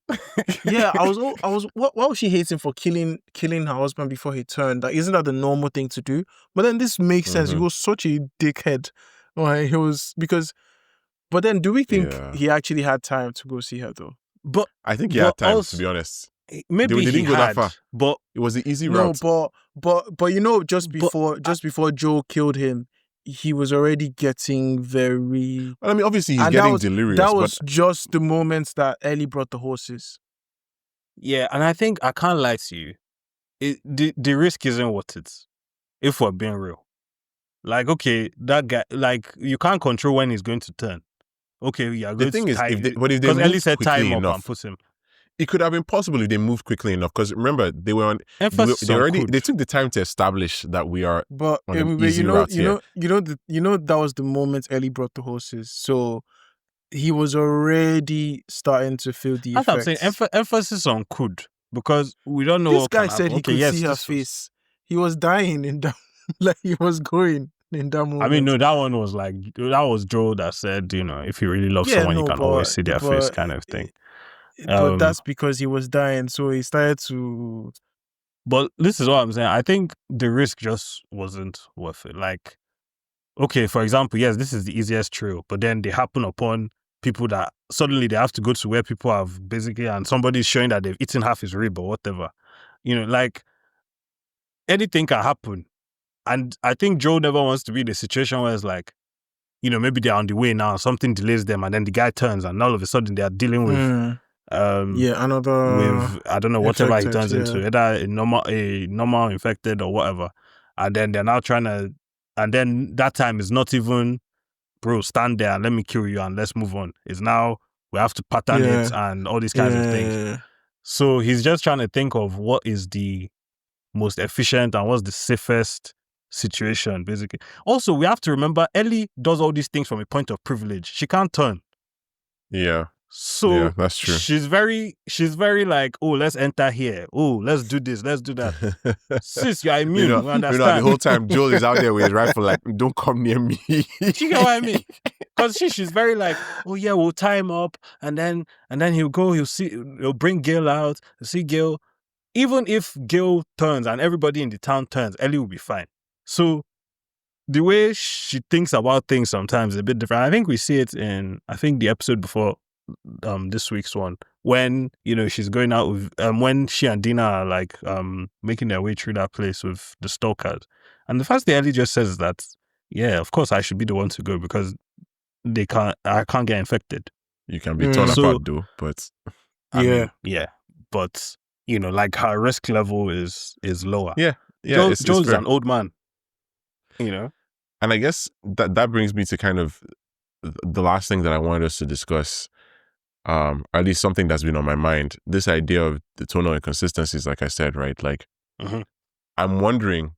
B: Yeah, I was. Why would she hate him for killing her husband before he turned? Like, isn't that the normal thing to do? But then this makes sense. He was such a dickhead. Like, he was, because. But then, do we think he actually had time to go see her though?
D: But
A: I think he had time, also, to be honest.
D: Maybe
A: they didn't go that far.
D: But
A: it was the easy route.
B: No, but you know, just before Joe killed him, he was already getting very.
A: Well, I mean, obviously he's getting delirious.
B: That was just the moment that Ellie brought the horses.
D: Yeah, and I think I can't lie to you. The risk isn't worth it. If we're being real, like, okay, that guy, like, you can't control when he's going to turn. Okay, yeah.
A: The thing is, if they
D: because Ellie said
A: quickly
D: time
A: enough,
D: up and put him.
A: It could have been possible if they moved quickly enough. Because remember, they were on. They took the time to establish that we are.
B: But
A: on an easy route here.
B: You know that was the moment Ellie brought the horses. So he was already starting to feel the effects.
D: That's what I'm saying. Emphasis on could, because we don't know.
B: This
D: what
B: guy
D: can
B: said
D: happen.
B: he could see her face. He was dying in that, like, he was going in that moment.
D: I mean, no, that one was like, that was Joe that said, you know, if you really love someone, you can always see their face, kind of thing.
B: But that's because he was dying, so he started to.
D: But this is what I'm saying. I think the risk just wasn't worth it. Like, okay, for example, yes, this is the easiest trail, but then they happen upon people that suddenly they have to go to where people have basically, and somebody's showing that they've eaten half his rib or whatever. You know, like, anything can happen. And I think Joe never wants to be in a situation where it's like, you know, maybe they're on the way now, something delays them, and then the guy turns, and all of a sudden they are dealing with,
B: another
D: with, I don't know, whatever
B: infected,
D: he turns into, either a normal infected or whatever, and then they're now trying to, and then that time is not even, bro, stand there and let me kill you and let's move on. It's now we have to pattern it and all these kinds of things. So he's just trying to think of what is the most efficient and what's the safest situation, basically. Also, we have to remember, Ellie does all these things from a point of privilege. She can't turn.
A: Yeah.
D: So
A: yeah, that's true.
D: She's very like, oh, let's enter here. Oh, let's do this, let's do that. Sis, you're immune. We understand.
A: The whole time Joel is out there with his rifle, like, don't come near me.
D: You get what I mean? Because she's very like, oh yeah, we'll tie him up, and then he'll bring Gil out. See Gil. Even if Gil turns and everybody in the town turns, Ellie will be fine. So the way she thinks about things sometimes is a bit different. I think we see it in, I think, the episode before this week's one, when, you know, she's going out with, when she and Dina are like making their way through that place with the stalkers. And the first thing Ellie just says is that, yeah, of course I should be the one to go because I can't get infected.
A: You can be torn apart though, but
D: I mean, but, you know, like, her risk level is lower.
A: Yeah.
D: Joel's an old man, you know?
A: And I guess that brings me to kind of the last thing that I wanted us to discuss, or at least something that's been on my mind, this idea of the tonal inconsistencies, like I said, right? Like,
D: Mhm.
A: I'm wondering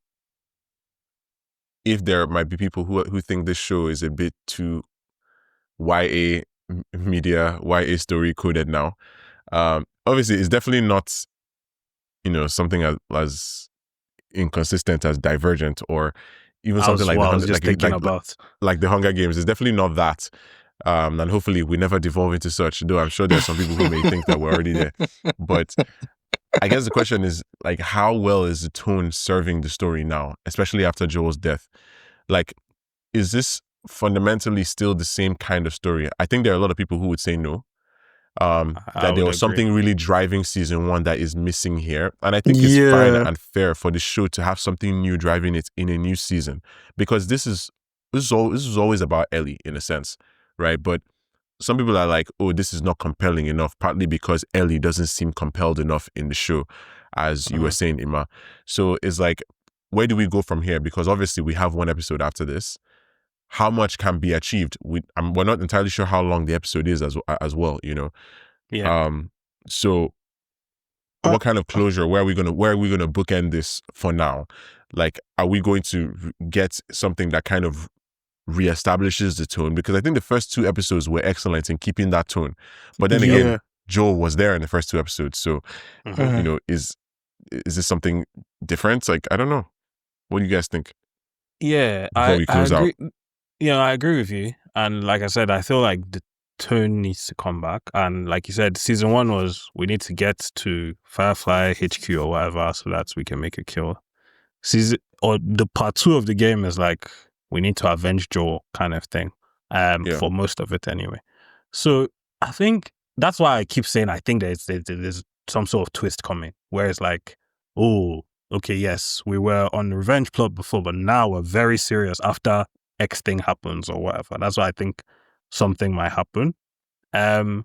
A: if there might be people who think this show is a bit too YA media, YA story coded now. Obviously, it's definitely not, something as inconsistent as Divergent, or even something
D: As
A: like
D: what I was just thinking about.
A: like the Hunger Games. It's definitely not that. And hopefully we never devolve into such, though I'm sure there's some people who may think that we're already there. But I guess the question is, like, how well is the tone serving the story now, especially after Joel's death? Like, is this fundamentally still the same kind of story? I think there are a lot of people who would say no.
D: I
A: That there
D: would
A: was
D: agree.
A: something really driving season 1 that is missing here. And I think it's
B: Yeah.
A: fine and fair for the show to have something new driving it in a new season, because this is always about Ellie in a sense, right? But some people are like, oh, this is not compelling enough, partly because Ellie doesn't seem compelled enough in the show, as you were saying, Emma. So it's like, where do we go from here? Because obviously we have one episode after this. How much can be achieved? We're not entirely sure how long the episode is as well,
D: Yeah.
A: So what kind of closure? Where are we gonna bookend this for now? Like, are we going to get something that kind of reestablishes the tone? Because I think the first 2 episodes were excellent in keeping that tone, but then
B: Yeah.
A: again, Joel was there in the first 2 episodes, so
D: Mhm.
A: is this something different? Like, I don't know. What do you guys think
D: Yeah,
A: before we close out?
D: agree. I agree with you. And like I said, I feel like the tone needs to come back. And like you said, season 1 was, we need to get to Firefly HQ or whatever so that we can make a kill. The part 2 of the game is like, we need to avenge Joel kind of thing.
A: Yeah.
D: For most of it anyway. So I think that's why I keep saying I think there's some sort of twist coming where it's like, oh, okay, yes, we were on the revenge plot before, but now we're very serious after X thing happens or whatever. That's why I think something might happen. I'm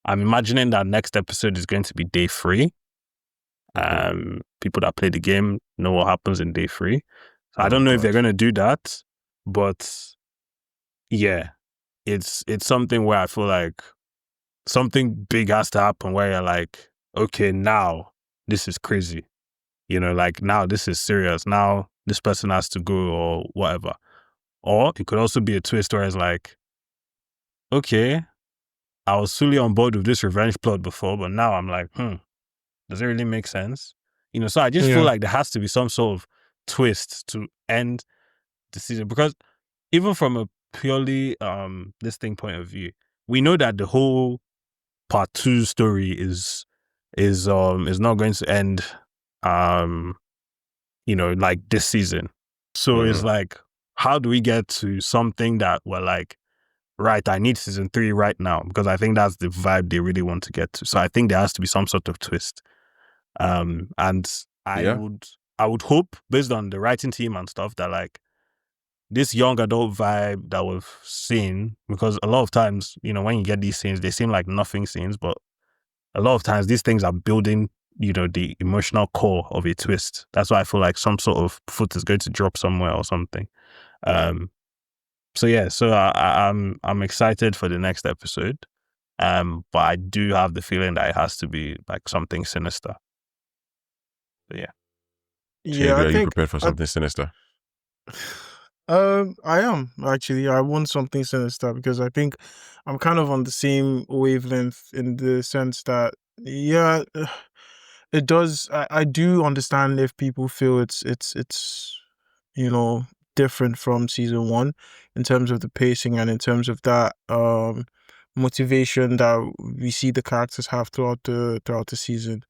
D: imagining that next episode is going to be day 3. People that play the game know what happens in day 3. So I don't know if they're going to do that, but yeah, it's something where I feel like something big has to happen where you're like, okay, now this is crazy. Like, now this is serious. Now this person has to go or whatever. Or it could also be a twist where it's like, okay, I was fully on board with this revenge plot before, but now I'm like, does it really make sense? So I just feel
B: Yeah.
D: like there has to be some sort of twist to end the season, because even from a purely this thing point of view, we know that the whole part 2 story is not going to end like this season. So it's like, how do we get to something that we're like, right, I need season 3 right now? Because I think that's the vibe they really want to get to. So I think there has to be some sort of twist. And I would hope, based on the writing team and stuff, that like this young adult vibe that we've seen, because a lot of times, when you get these scenes, they seem like nothing scenes, but a lot of times these things are building, the emotional core of a twist. That's why I feel like some sort of foot is going to drop somewhere or something. So yeah, so I'm excited for the next episode. But I do have the feeling that it has to be like something sinister. But yeah.
B: Yeah,
A: Chinedu,
B: I
A: are you
B: think
A: prepared for something sinister?
B: I am actually. I want something sinister because I think I'm kind of on the same wavelength in the sense that, yeah, it does. I do understand if people feel it's different from season 1 in terms of the pacing and in terms of that motivation that we see the characters have throughout the season.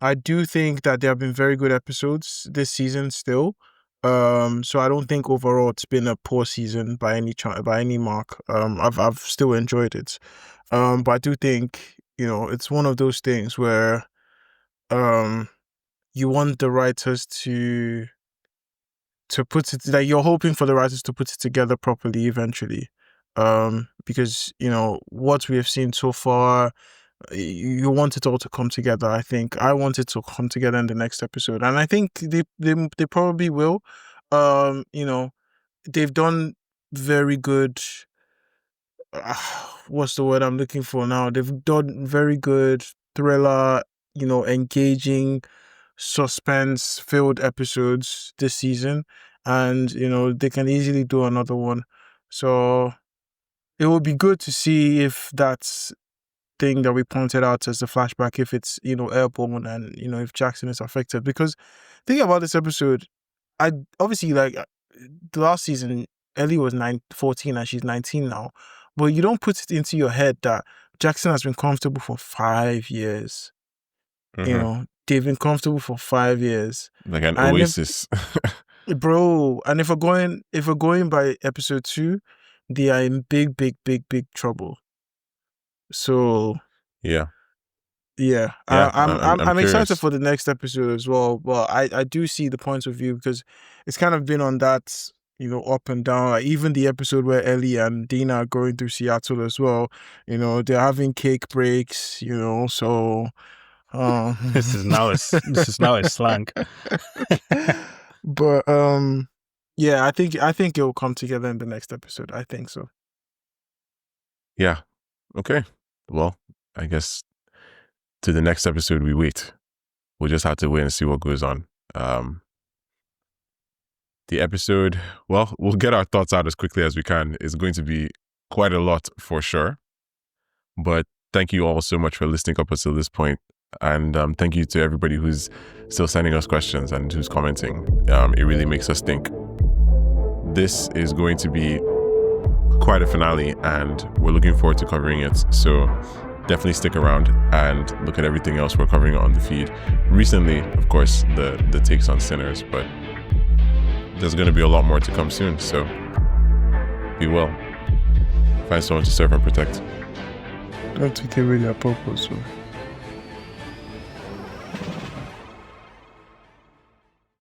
B: I do think that there have been very good episodes this season still. So I don't think overall it's been a poor season by any mark. I've still enjoyed it. But I do think, it's one of those things where you want the writers to put it, like, you're hoping for the writers to put it together properly eventually. Because what we have seen so far, you want it all to come together. I think I want it to come together in the next episode, and I think they probably will. They've done very good. What's the word I'm looking for now? They've done very good thriller, engaging, suspense-filled episodes this season, and they can easily do another one. So it would be good to see if that's thing that we pointed out as the flashback, if it's airborne, and if Jackson is affected. Because think about this episode, I obviously like the last season, Ellie was 14 and she's 19 now, but you don't put it into your head that Jackson has been comfortable for 5 years. They've been comfortable for 5 years,
A: like an
B: and
A: oasis.
B: bro. And if we're going by episode 2, they are in big trouble. So
A: yeah,
B: I'm
A: curious.
B: excited for the next episode as well. But I do see the point of view, because it's kind of been on that up and down. Like even the episode where Ellie and Dina are going through Seattle as well. They're having cake breaks. So
D: This is now a slang.
B: But yeah, I think it will come together in the next episode. I think so.
A: Yeah. Okay. Well, I guess to the next episode we wait. We'll just have to wait and see what goes on. The episode, well, we'll get our thoughts out as quickly as we can. It's going to be quite a lot for sure. But thank you all so much for listening up until this point. And thank you to everybody who's still sending us questions and who's commenting. It really makes us think. This is going to be quite a finale, and we're looking forward to covering it. So definitely stick around and look at everything else we're covering on the feed. Recently, of course, the takes on Sinners, but there's going to be a lot more to come soon. So be well. Find someone to serve and protect.
B: Don't take away their purpose. So.